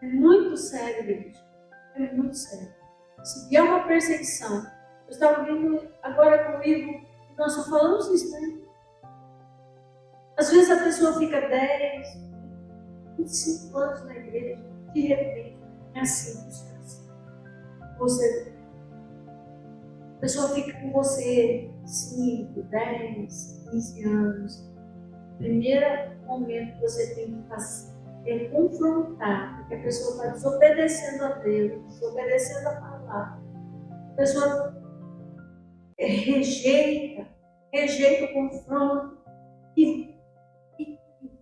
Speaker 1: É muito sério, igreja. É muito sério. Se vier uma perseguição, eu estava vendo agora comigo, nós só falamos isso, né? Às vezes a pessoa fica 10, 25 anos na igreja, de repente, é assim, a pessoa fica com você 5, 10, 15 anos. O primeiro momento que você tem que fazer é confrontar, porque a pessoa está desobedecendo a Deus, desobedecendo a palavra. A pessoa rejeita o confronto e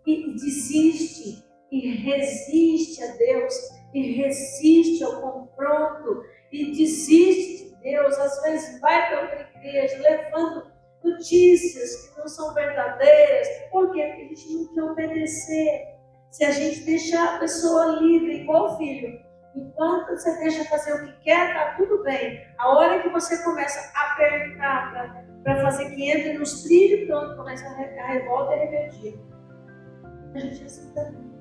Speaker 1: desiste e resiste a Deus e resiste ao confronto e desiste de Deus. Às vezes vai para outra igreja levando notícias que não são verdadeiras. Por quê? Porque a gente não quer obedecer. Se a gente deixar a pessoa livre, igual filho, enquanto você deixa fazer o que quer, tá tudo bem. A hora que você começa a apertar para fazer que entre nos trilhos, pronto, começa a revolta e a rebeldia. A gente é assim também.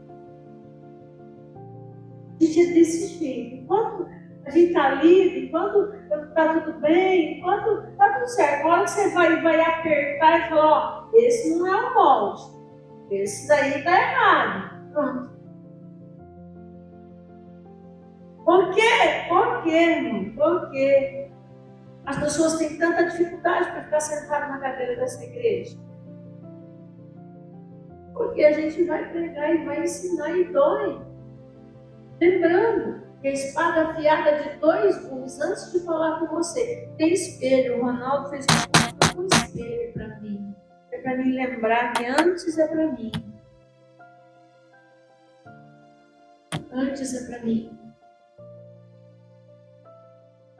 Speaker 1: A gente é desse jeito. Enquanto a gente está livre, enquanto está tudo bem, enquanto está tudo certo. A hora que você vai apertar e falar, ó, esse não é o molde, esse daí está errado. Pronto. Por quê? Por quê, irmão? Por quê? As pessoas têm tanta dificuldade para ficar sentado na cadeira dessa igreja. Porque a gente vai pregar e vai ensinar e dói. Lembrando que a espada afiada de 2 gumes, antes de falar com você, tem espelho. O Ronaldo fez um espelho para mim. É para me lembrar que antes é para mim. Antes é para mim.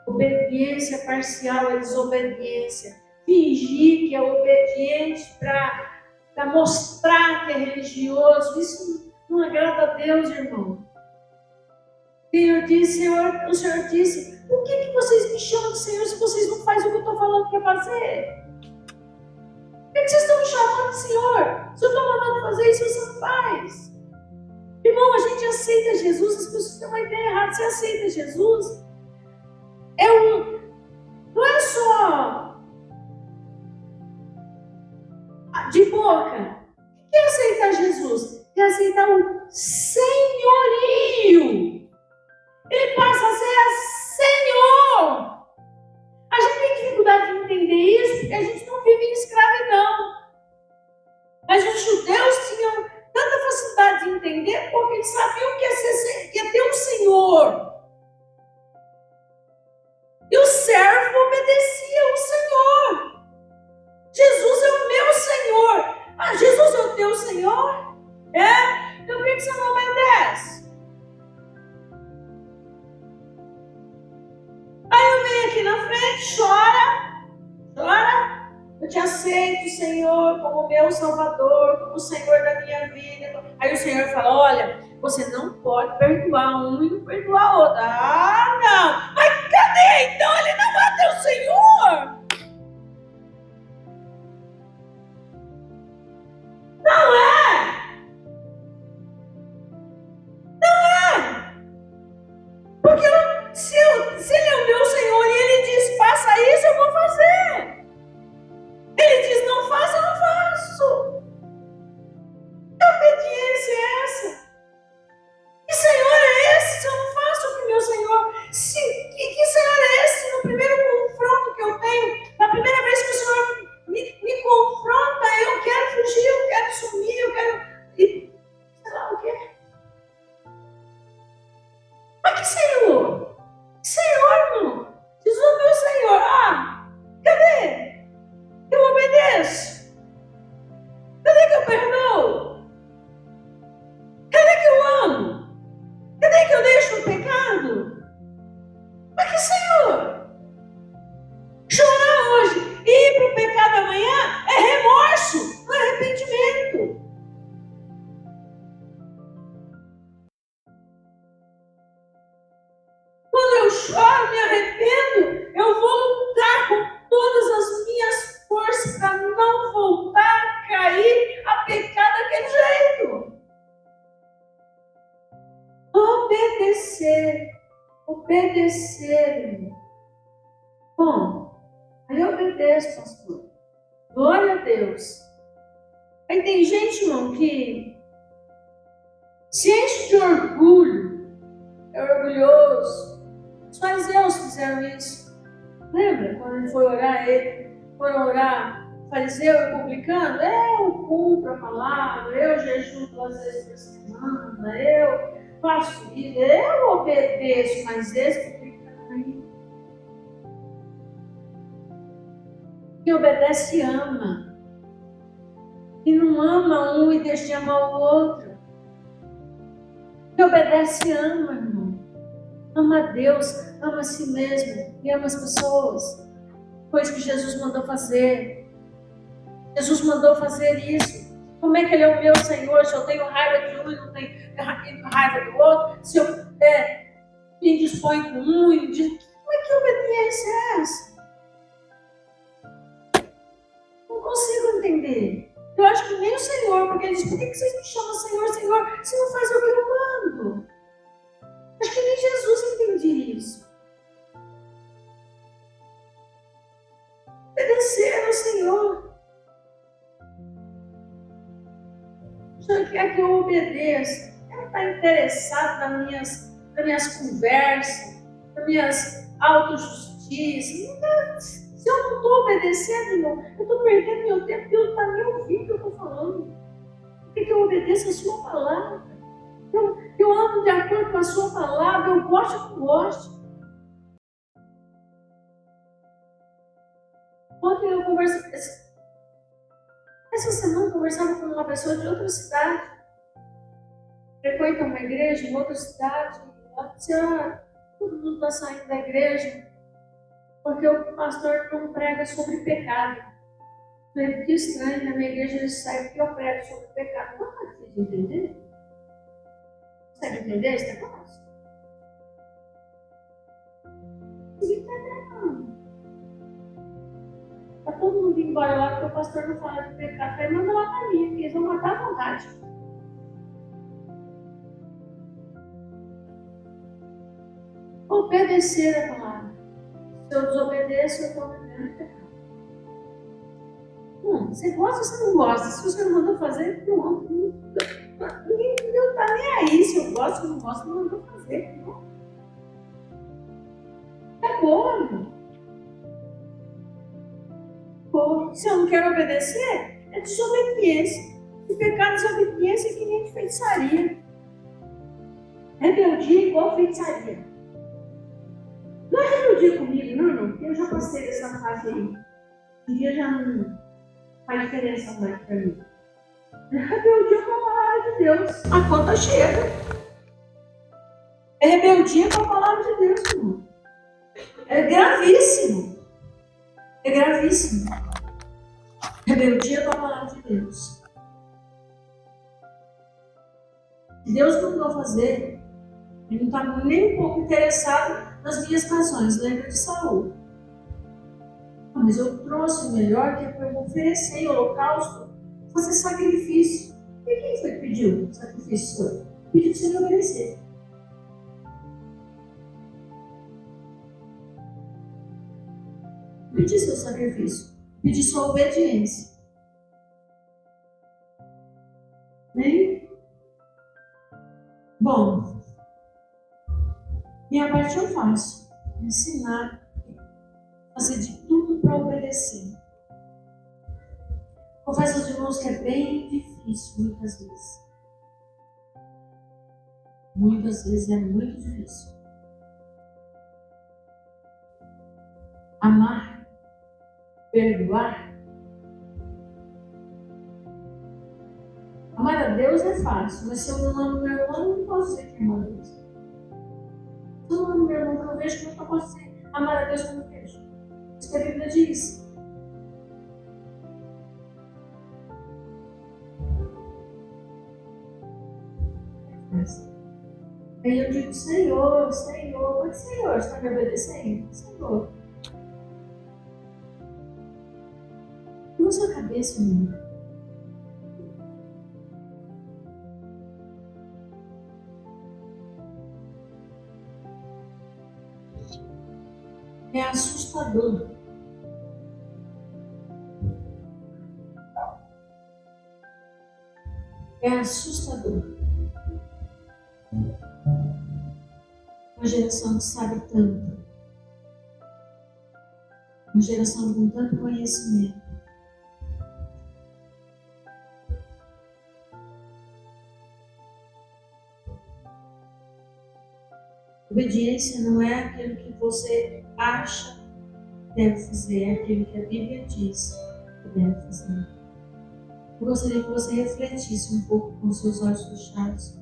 Speaker 1: Obediência parcial é desobediência. Fingir que é obediente para mostrar que é religioso, isso não agrada a Deus, irmão. O Senhor disse, por que vocês me chamam de Senhor se vocês não fazem o que eu estou falando que é fazer? Por que vocês estão me chamando de Senhor? Se eu estou mandando fazer isso, você não faz. Irmão, a gente aceita Jesus, as pessoas têm uma ideia errada. Você aceita Jesus? Não é só de boca. O que é aceitar Jesus? É aceitar o senhorio. Ele passa a ser Senhor. A gente tem dificuldade de entender isso porque a gente não vive em escravidão. Mas os judeus tinham tanta facilidade de entender porque eles sabiam que ia ter um Senhor. E o servo obedecia ao Senhor. Jesus é o meu Senhor. Ah, Jesus é o teu Senhor? É? Então por que você não obedece? Aí eu venho aqui na frente, chora. Eu te aceito, Senhor, como meu Salvador, como o Senhor da minha vida. Aí o Senhor fala, olha, você não pode perdoar um e não perdoar outro. Ah, não. Mas cadê? Então ele não é teu Senhor? Não é. Porque se ele é o meu Senhor e ele diz, faça isso, eu vou fazer. Ele diz, não faça, eu não faço. Que obediência é essa? Que Senhor é esse se eu não faço o que meu Senhor? Que Senhor é esse no primeiro confronto que eu tenho? Na primeira vez que o Senhor me confronta, eu quero fugir, eu quero sumir, eu quero... sei lá o quê. Mas que Senhor? Que Senhor, irmão? Jesus é meu Senhor. Ah, cadê? Eu obedeço. Cadê que eu perdoo? Cadê que eu amo? Cadê que eu deixo o pecado? Mas que Senhor? Chorar hoje e ir para o pecado amanhã é remorso, não é arrependimento. Quando eu choro, me arrependo, eu vou lutar com todas as minhas forças para não voltar a cair a pecar daquele jeito. Obedecer, irmão. Bom, aí eu obedeço, pastor. Glória a Deus. Aí tem gente, irmão, que se enche de orgulho, é orgulhoso. Os fariseus fizeram isso. Lembra quando ele foi orar, foram orar, fariseu e publicano? Eu cumpro a palavra, eu jejuo 2 vezes por semana, eu faço isso, eu obedeço, mas esse publicano aí. Quem obedece ama. E não ama um e deixa de amar o outro. Quem obedece ama, irmão. Ama a Deus, ama a si mesmo e ama as pessoas. Foi isso que Jesus mandou fazer. Jesus mandou fazer isso. Como é que ele é o meu Senhor? Se eu tenho raiva de um e não tenho raiva do outro, se eu me indisponho com um e como é que obediência é essa? Não consigo entender. Eu acho que nem o Senhor, porque ele diz, por que vocês me chamam Senhor, Senhor, se não faz o que eu mando? Acho que nem Jesus entendia isso. Obedecer ao Senhor. O Senhor quer que eu obedeça. Ele está interessado nas minhas conversas, nas minhas autojustiças. Se eu não estou obedecendo, irmão, eu estou perdendo meu tempo, Deus está me ouvindo o que eu estou falando. Por que eu obedeço a sua palavra? Eu ando de acordo com a sua palavra, eu gosto ou não gosto. Ontem eu conversei, essa semana eu conversava com uma pessoa de outra cidade, frequenta uma igreja em outra cidade, ela disse, todo mundo está saindo da igreja, porque o pastor não prega sobre pecado. Eu falei, que estranho, na minha igreja eles saem porque eu prego sobre pecado. Não é difícil de entender? Consegue entender esse negócio? Está todo mundo indo embora lá porque o pastor não fala de pecado. Aí manda lá para mim, porque eles vão matar à vontade. Obedecer a palavra. Se eu desobedeço, eu estou vivendo pecado. Você gosta ou você não gosta? Se você não mandou fazer, pronto. Ninguém está nem aí. Se eu gosto ou não gosto, não mandou fazer. Não. É bom. Se eu não quero obedecer, é desobediência. E pecado e desobediência é que nem feitiçaria. Rebeldia igual feitiçaria. Não é rebeldia comigo, não, porque eu já passei dessa fase aí. Um dia já não faz diferença mais para mim. É rebeldia com a palavra de Deus. A conta chega. É rebeldia com a palavra de Deus, irmão. É gravíssimo. É gravíssimo. Rebeldia com a palavra de Deus. Se Deus mandou fazer, ele não está nem um pouco interessado nas minhas razões. Lembra de Saul. Mas eu trouxe o melhor, que é para eu oferecer em holocausto, fazer sacrifício. E quem foi que pediu sacrifício? Pediu que você me obedecesse. Pedi seu sacrifício. Pedi sua obediência. Bem? Bom, minha parte eu faço. Ensinar. Fazer de tudo para obedecer. Confesso aos irmãos que é bem difícil, muitas vezes. Muitas vezes é muito difícil. Amar, perdoar. Amar a Deus é fácil, mas se eu não amo meu irmão, eu não posso dizer que amo a Deus. Se eu não amo meu irmão que eu vejo, eu não posso dizer amar a Deus como eu vejo. Isso que a Bíblia diz. Aí eu digo, Senhor, Senhor, mas Senhor, está me obedecendo? Senhor. Na sua cabeça, menino. É assustador. É assustador. Uma geração que sabe tanto. Uma geração com tanto conhecimento. Obediência não é aquilo que você acha que deve fazer, é aquilo que a Bíblia diz que deve fazer. Eu gostaria que você refletisse um pouco com seus olhos fechados,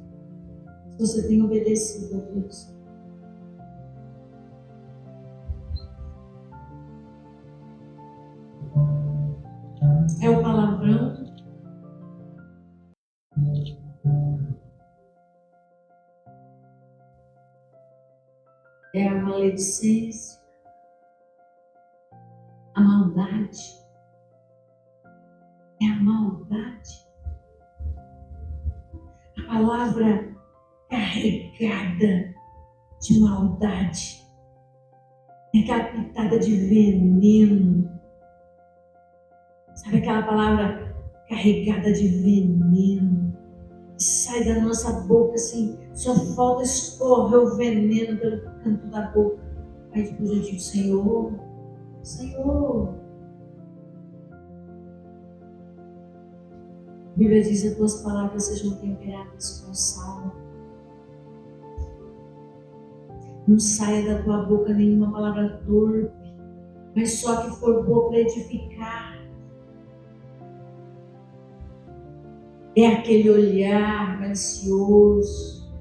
Speaker 1: se você tem obedecido a Deus. É o palavrão? É a maledicência? A maldade? É a maldade? A palavra carregada de maldade. É aquela pitada de veneno. Sabe aquela palavra carregada de veneno? Que sai da nossa boca assim, só falta escorrer o veneno pelo canto da boca. Aí depois eu digo, Senhor, Senhor. A Bíblia diz que as tuas palavras sejam temperadas com sal. Não saia da tua boca nenhuma palavra torpe, mas só que for boa para edificar. É aquele olhar ansioso,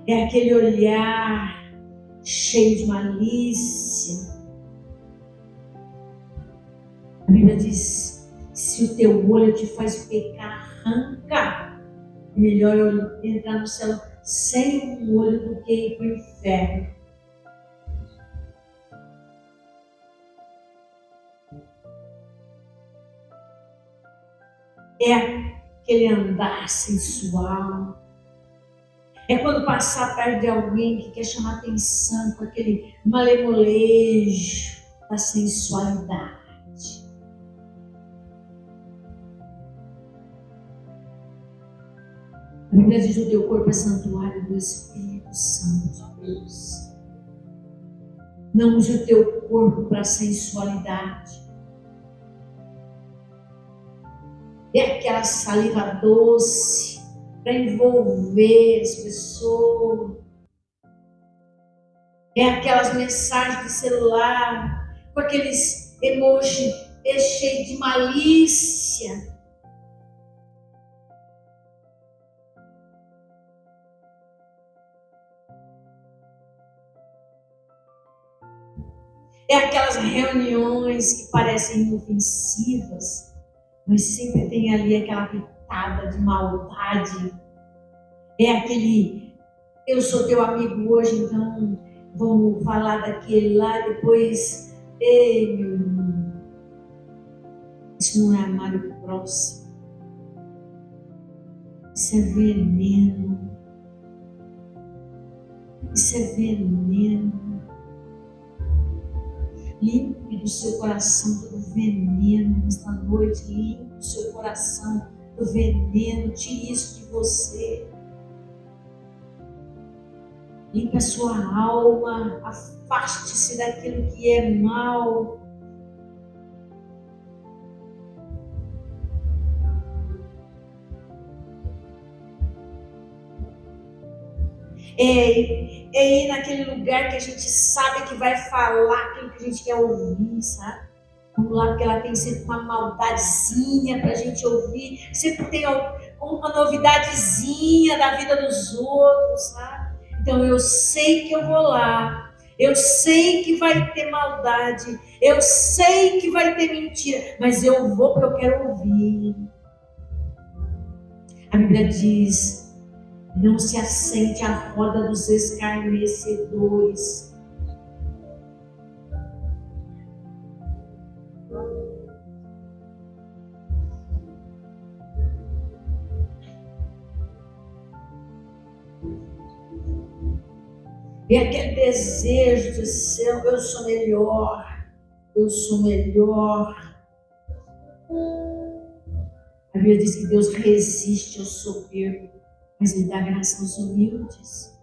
Speaker 1: é aquele olhar cheio de malícia. A Bíblia diz, se o teu olho te faz pecar, arranca. É melhor entrar no céu sem um olho do que ir para o inferno. É aquele andar sensual. É quando passar perto de alguém que quer chamar atenção com aquele malemolejo da sensualidade. A Bíblia diz que o teu corpo é santuário do Espírito Santo de Deus. Não use o teu corpo para sensualidade. É aquela saliva doce para envolver as pessoas. É aquelas mensagens de celular com aqueles emojis cheios de malícia. É aquelas reuniões que parecem inofensivas, mas sempre tem ali aquela pitada de maldade. É aquele, eu sou teu amigo hoje, então vamos falar daquele lá, depois, ei meu irmão, isso não é amar o próximo, isso é veneno, isso é veneno. Limpe do seu coração todo veneno nesta noite, limpe do seu coração do veneno, tire isso de você. Limpe a sua alma, afaste-se daquilo que é mal. É ir naquele lugar que a gente sabe que vai falar aquilo que a gente quer ouvir, sabe? Vamos lá, porque ela tem sempre uma maldadezinha para a gente ouvir, sempre tem uma novidadezinha da vida dos outros, sabe? Então eu sei que eu vou lá, eu sei que vai ter maldade, eu sei que vai ter mentira, mas eu vou porque eu quero ouvir. A Bíblia diz: não se assente à roda dos escarnecedores. E aquele desejo de ser, eu sou melhor, eu sou melhor. A Bíblia diz que Deus resiste ao soberbo, mas Ele dá graça aos humildes.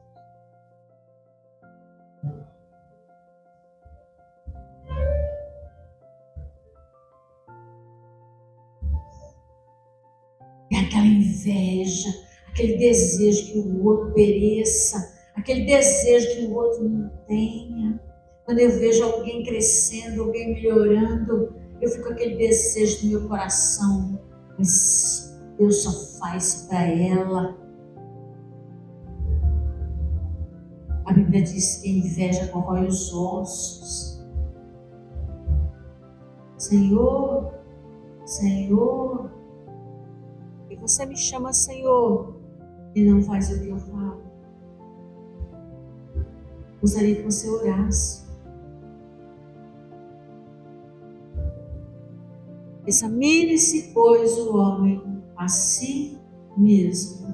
Speaker 1: É aquela inveja, aquele desejo que o outro pereça, aquele desejo que o outro não tenha. Quando eu vejo alguém crescendo, alguém melhorando, eu fico com aquele desejo no meu coração, mas Deus só faz para ela. A Bíblia diz que a inveja corrói os ossos. Senhor, Senhor, e você me chama Senhor e não faz o que eu falo. Gostaria que você orasse. Examine-se, pois, o homem a si mesmo.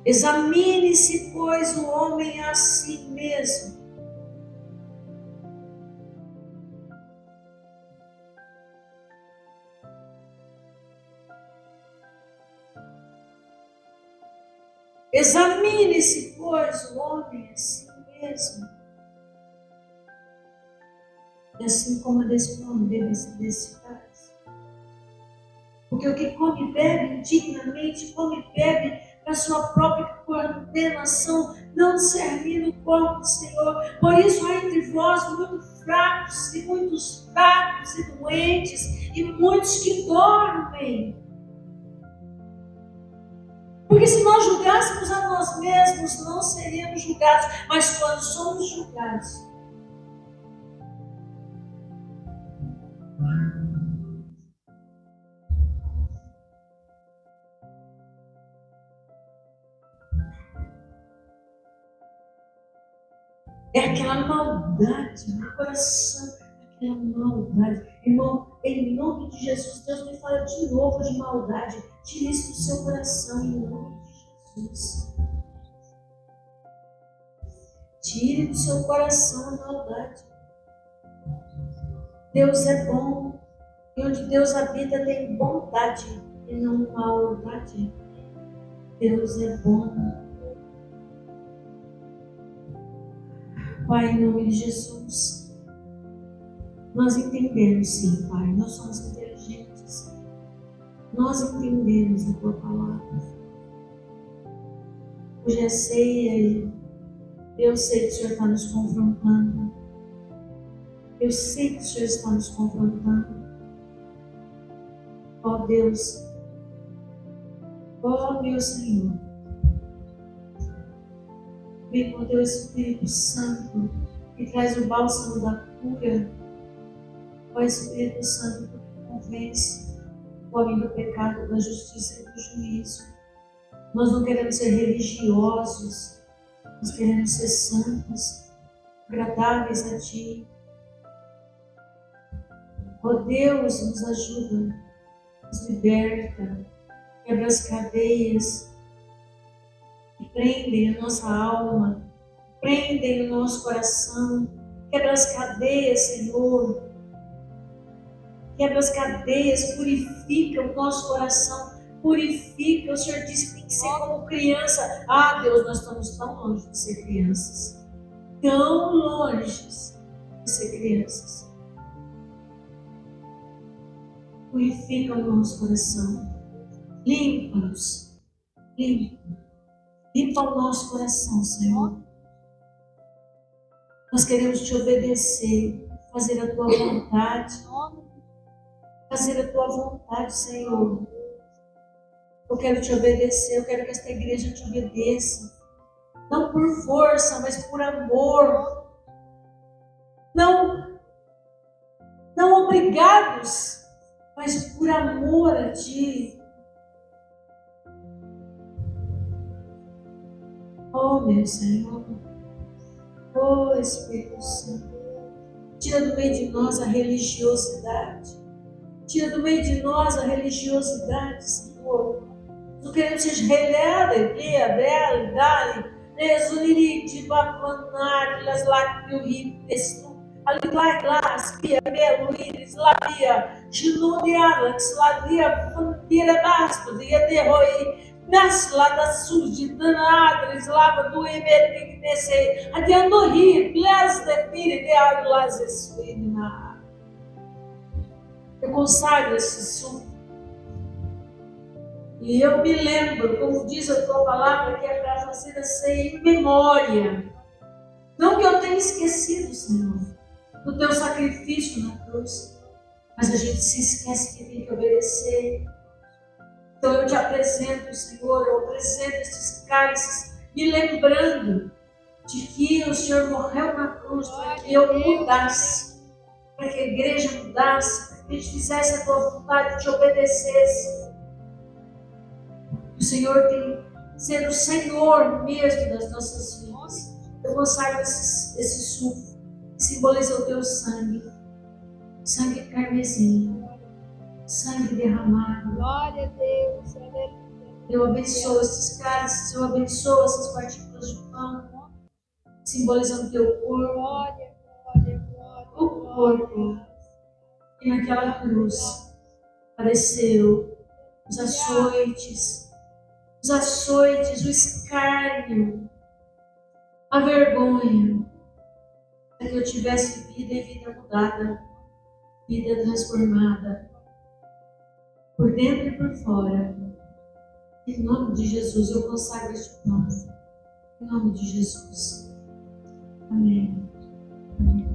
Speaker 1: Examine-se, pois, o homem a si mesmo. Examine-se, pois, o homem a si mesmo. E assim como responder desse caso. Porque o que come e bebe indignamente, come e bebe para sua própria condenação, não discernindo o corpo do Senhor. Por isso há entre vós muitos fracos e doentes, e muitos que dormem. Porque se nós julgássemos a nós mesmos, não seríamos julgados. Mas quando somos julgados, é aquela maldade no coração, aquela maldade. Irmão, em nome de Jesus, Deus me fala de novo de maldade. Tire isso do seu coração, em nome de Jesus. Tire do seu coração a maldade. Deus é bom. E onde Deus habita tem bondade e não maldade. Deus é bom. Pai, em nome de Jesus, nós entendemos sim, Pai. Nós somos inteligentes. Nós entendemos a Tua palavra. Hoje é ceia e eu sei que o Senhor está nos confrontando. Eu sei que o Senhor está nos confrontando. Ó Deus, ó meu Senhor, vem com o Teu Espírito Santo e traz o bálsamo da cura. Ó Espírito Santo, que convence o homem do pecado, da justiça e do juízo. Nós não queremos ser religiosos, nós queremos ser santos, agradáveis a Ti. Ó Deus, nos ajuda, nos liberta, quebra as cadeias que prendem a nossa alma, prendem o nosso coração. Quebra as cadeias, Senhor. Quebra as cadeias, purifica o nosso coração, purifica. O Senhor disse que tem que ser como criança. Ah, Deus, nós estamos tão longe de ser crianças, tão longe de ser crianças. Purifica o nosso coração, limpa-nos, limpa o nosso coração, Senhor. Nós queremos Te obedecer, fazer a Tua vontade, fazer a Tua vontade, Senhor. Eu quero Te obedecer, eu quero que esta igreja Te obedeça, não por força, mas por amor, não obrigados, mas por amor a Ti. Oh, meu Senhor, oh, Espírito Santo, tira do meio de nós a religiosidade, tira do meio de nós a religiosidade, Senhor. Não queremos ser relada, dela, dali, resuniri de bacanar, las lágrimas, Aliglas, Pia, Belo, Iris, Labia, Ginodialax, Ladia, Fanteira Basto, Dia de Roi, Naslada Suji, Danadres, Lava do Emetic, Nesse, Adiando Rir, Blas de Pire, de Aglas, Esfina. Eu consagro esse som. E eu me lembro, como diz a Tua palavra, que é para fazer a ceia em memória. Não que eu tenha esquecido, Senhor, do Teu sacrifício na cruz, mas a gente se esquece que tem que obedecer. Então eu Te apresento, Senhor, eu apresento esses cálices, me lembrando de que o Senhor morreu na cruz para que eu mudasse, para que a igreja mudasse, para que a gente fizesse a Tua vontade, Te obedecesse. O Senhor tem sido o Senhor mesmo das nossas vidas. Eu consagro esse suco, que simboliza o Teu sangue carmesim, sangue derramado.
Speaker 2: Glória a Deus.
Speaker 1: Eu abençoo esses cálices, eu abençoo essas partículas de pão, simbolizando o Teu corpo.
Speaker 2: Glória, glória, glória.
Speaker 1: O corpo que naquela cruz apareceu, os açoites, o escárnio, a vergonha, para que eu tivesse vida e vida mudada, vida transformada, por dentro e por fora. Em nome de Jesus, eu consagro este pão. Em nome de Jesus. Amém. Amém.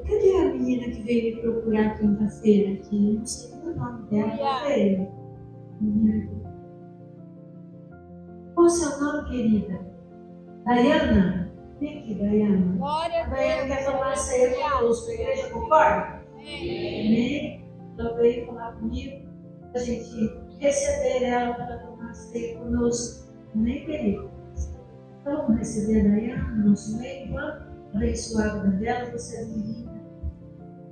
Speaker 1: Cadê a menina que veio me procurar quinta-feira aqui? Eu não sei o nome dela. Ela veio. Qual o seu nome, querida? Dayana? Vem aqui, Dayana.
Speaker 2: Glória
Speaker 1: A
Speaker 2: a
Speaker 1: Dayana
Speaker 2: Deus.
Speaker 1: quer tomar ceia conosco. A igreja concorda? Amém. Ela veio falar comigo, a gente receber ela para tomar ceia conosco. Amém, querido? Então vamos receber a Dayana no nosso meio, vamos abençoar a vida dela, você é bem-vinda.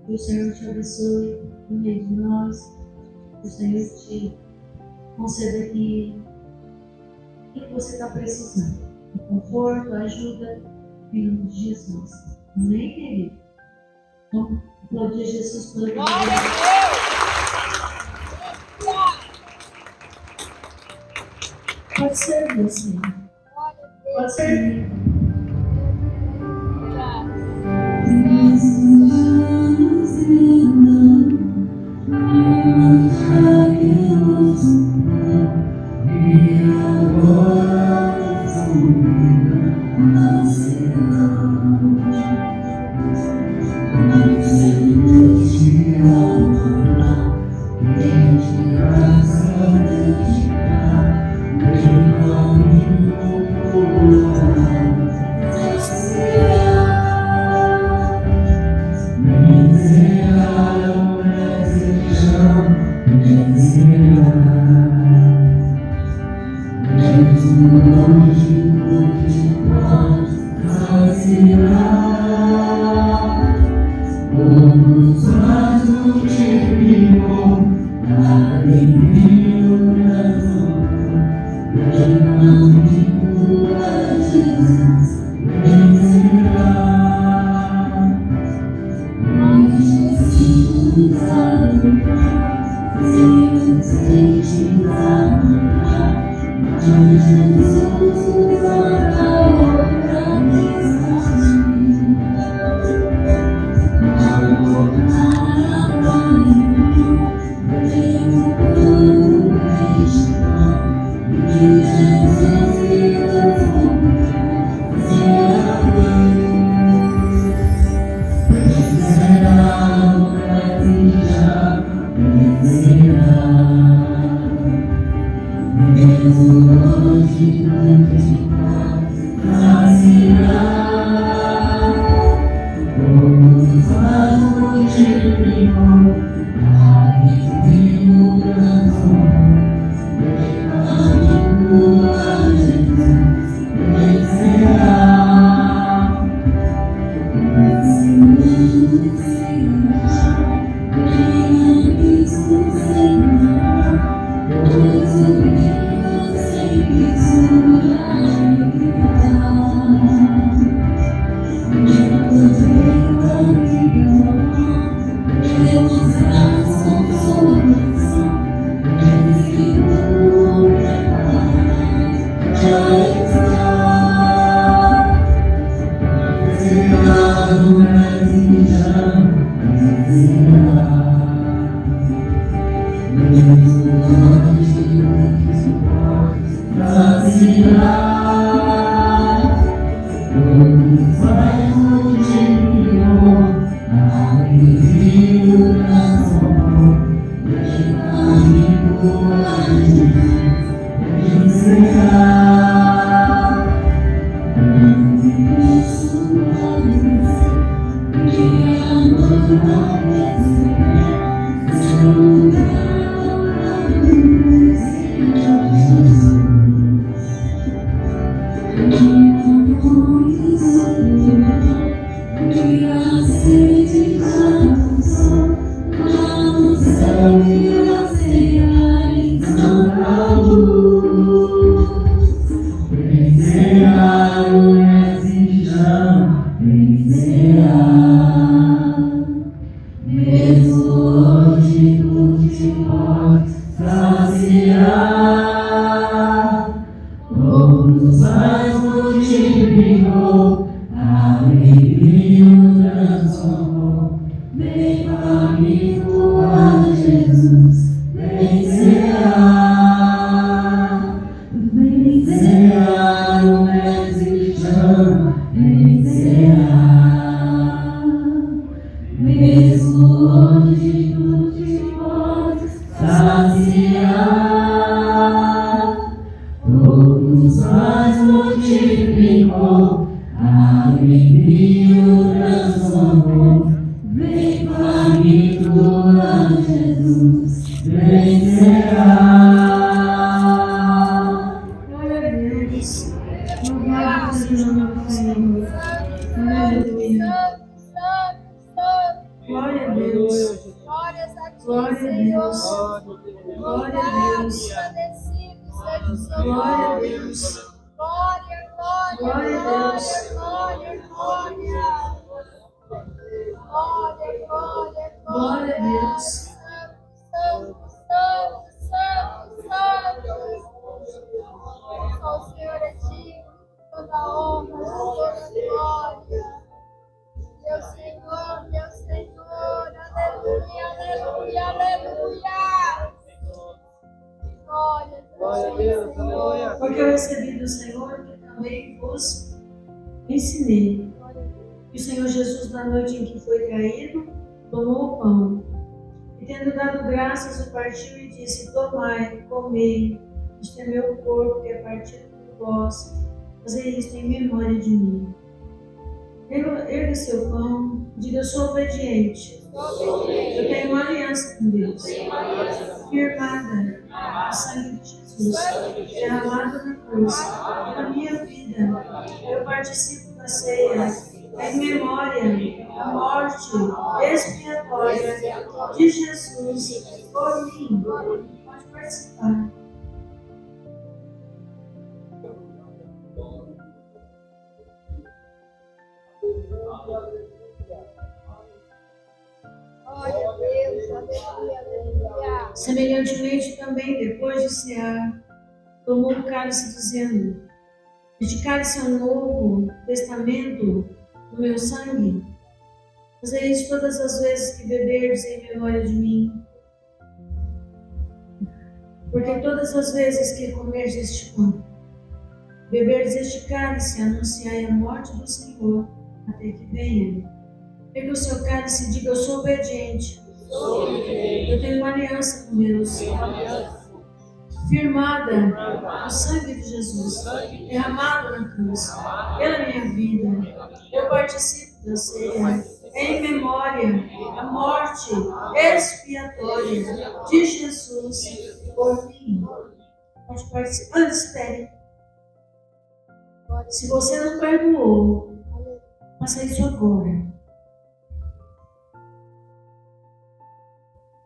Speaker 1: Que o Senhor te abençoe no meio de nós. Que o Senhor te conceda aqui o que você está precisando. Conforto, ajuda, em nome de Jesus. Amém, querido? Então, aplaudir Jesus pela vida. Pode ser você. Pode ser. Glória a Deus.
Speaker 2: Glórias a ti,
Speaker 1: Glória a
Speaker 2: Senhor.
Speaker 1: Deus. Glória a Deus.
Speaker 2: Agradecido seja o seu
Speaker 1: Glória a
Speaker 2: nome.
Speaker 1: Deus.
Speaker 2: Glória, glória,
Speaker 1: Glória a
Speaker 2: glória,
Speaker 1: Deus.
Speaker 2: glória, glória. Glória, glória,
Speaker 1: Glória a Deus.
Speaker 2: Santo, santo, santo, santo. Só o Senhor é digno, toda honra, toda glória. Meu Senhor, aleluia, aleluia, aleluia. Glória a Deus, Senhor.
Speaker 1: Porque eu recebi do Senhor que também vos ensinei. E o Senhor Jesus, na noite em que foi traído, tomou o pão. E tendo dado graças, o partiu e disse: Tomai, comei, isto é meu corpo que é partido por vós. Fazei isto em memória de mim. Erga seu pão, diga: eu sou obediente. Eu tenho uma aliança com Deus, firmada no sangue de Jesus, derramado na cruz, pela minha vida. Eu participo da ceia em memória da morte expiatória de Jesus por mim. Pode participar.
Speaker 2: Glória a Deus, aleluia, aleluia.
Speaker 1: Semelhantemente também, depois de cear, tomou o cálice, dizendo: este cálice é um novo testamento no meu sangue. Fazei isso todas as vezes que beberdes em memória de mim. Porque todas as vezes que comerdes este pão, beberdes este cálice, anunciai a morte do Senhor, até que venha. Pega o seu cálice e diga: eu sou obediente. Eu tenho uma aliança com Deus, firmada no sangue de Jesus, derramado na cruz, pela minha vida. Eu participo da ceia em memória da morte expiatória de Jesus por mim. Pode participar. Antes, espere. Se você não perdoou, faça isso agora.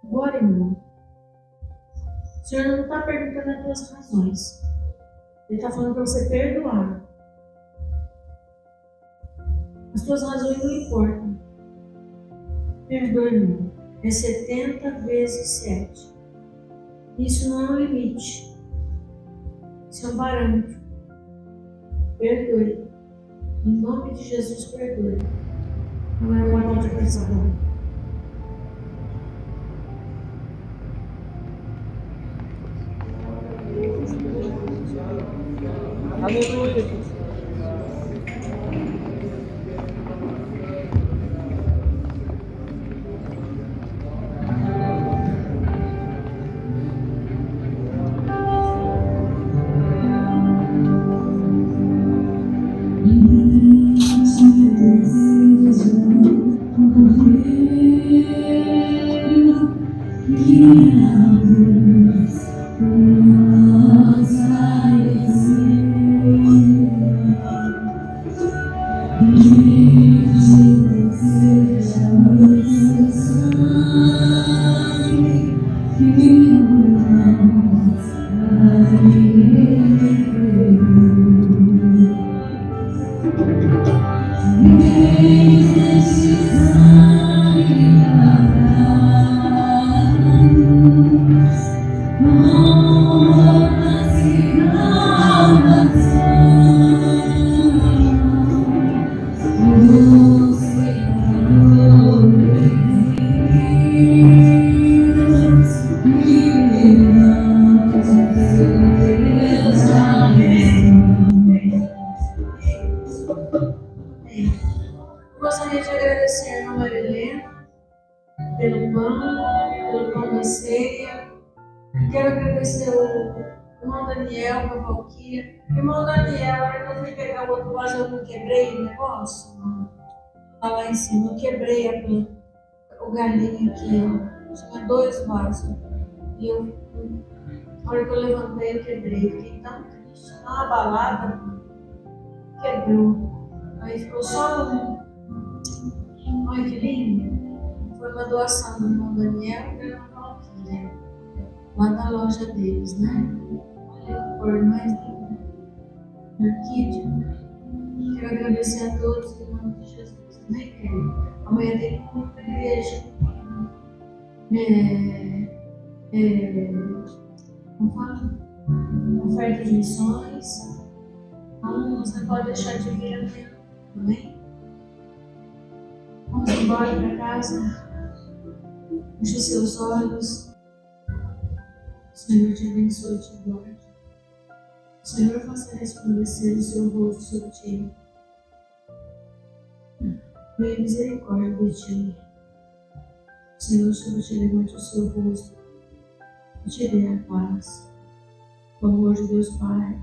Speaker 1: Agora, irmão. O Senhor não está perguntando as tuas razões. Ele está falando para você perdoar. As tuas razões não importam. Perdoe, irmão. É 70 vezes 7. Isso não é um limite. Isso é um parâmetro. Perdoe. Em nome de Jesus, perdoe. Não é uma outra pessoa.
Speaker 3: Aleluia.
Speaker 1: Gostaria de agradecer a irmã Marilena pelo pão da ceia. Quero agradecer o irmão Daniel, a Valquíria. Irmão Daniel, na hora que eu fui pegar o outro vaso, eu não quebrei o negócio. Lá em cima, eu quebrei o galinho aqui, ó. Tinha 2 vasos. E na hora que eu levantei, eu quebrei. Fiquei tão triste, tão abalada. Quebrou. Aí ficou só. Olha que lindo. foi uma doação do irmão Daniel e da irmã Valquíria, lá da loja deles, né? Olha que cor mais linda. Orquídea. Quero agradecer a todos em nome de Jesus. Amém, querido? Amanhã tem culto na igreja. Como fala? Oferta de missões. Então, você não pode deixar de vir amanhã. Amém? Vamos embora para casa. Feche os seus olhos. O Senhor te abençoe e te guarde. O Senhor faça resplandecer o seu rosto sobre ti. Tenha misericórdia de ti. O Senhor sobre ti levante o seu rosto e te dê a paz. O amor de Deus Pai,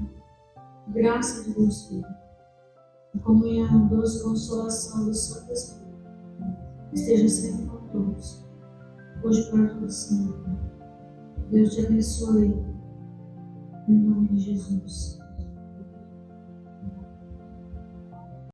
Speaker 1: a graça de Deus Filho, a comunhão, a doce consolação do Santo Espírito esteja sempre com todos, hoje para todo sempre. Deus te abençoe, em nome de Jesus.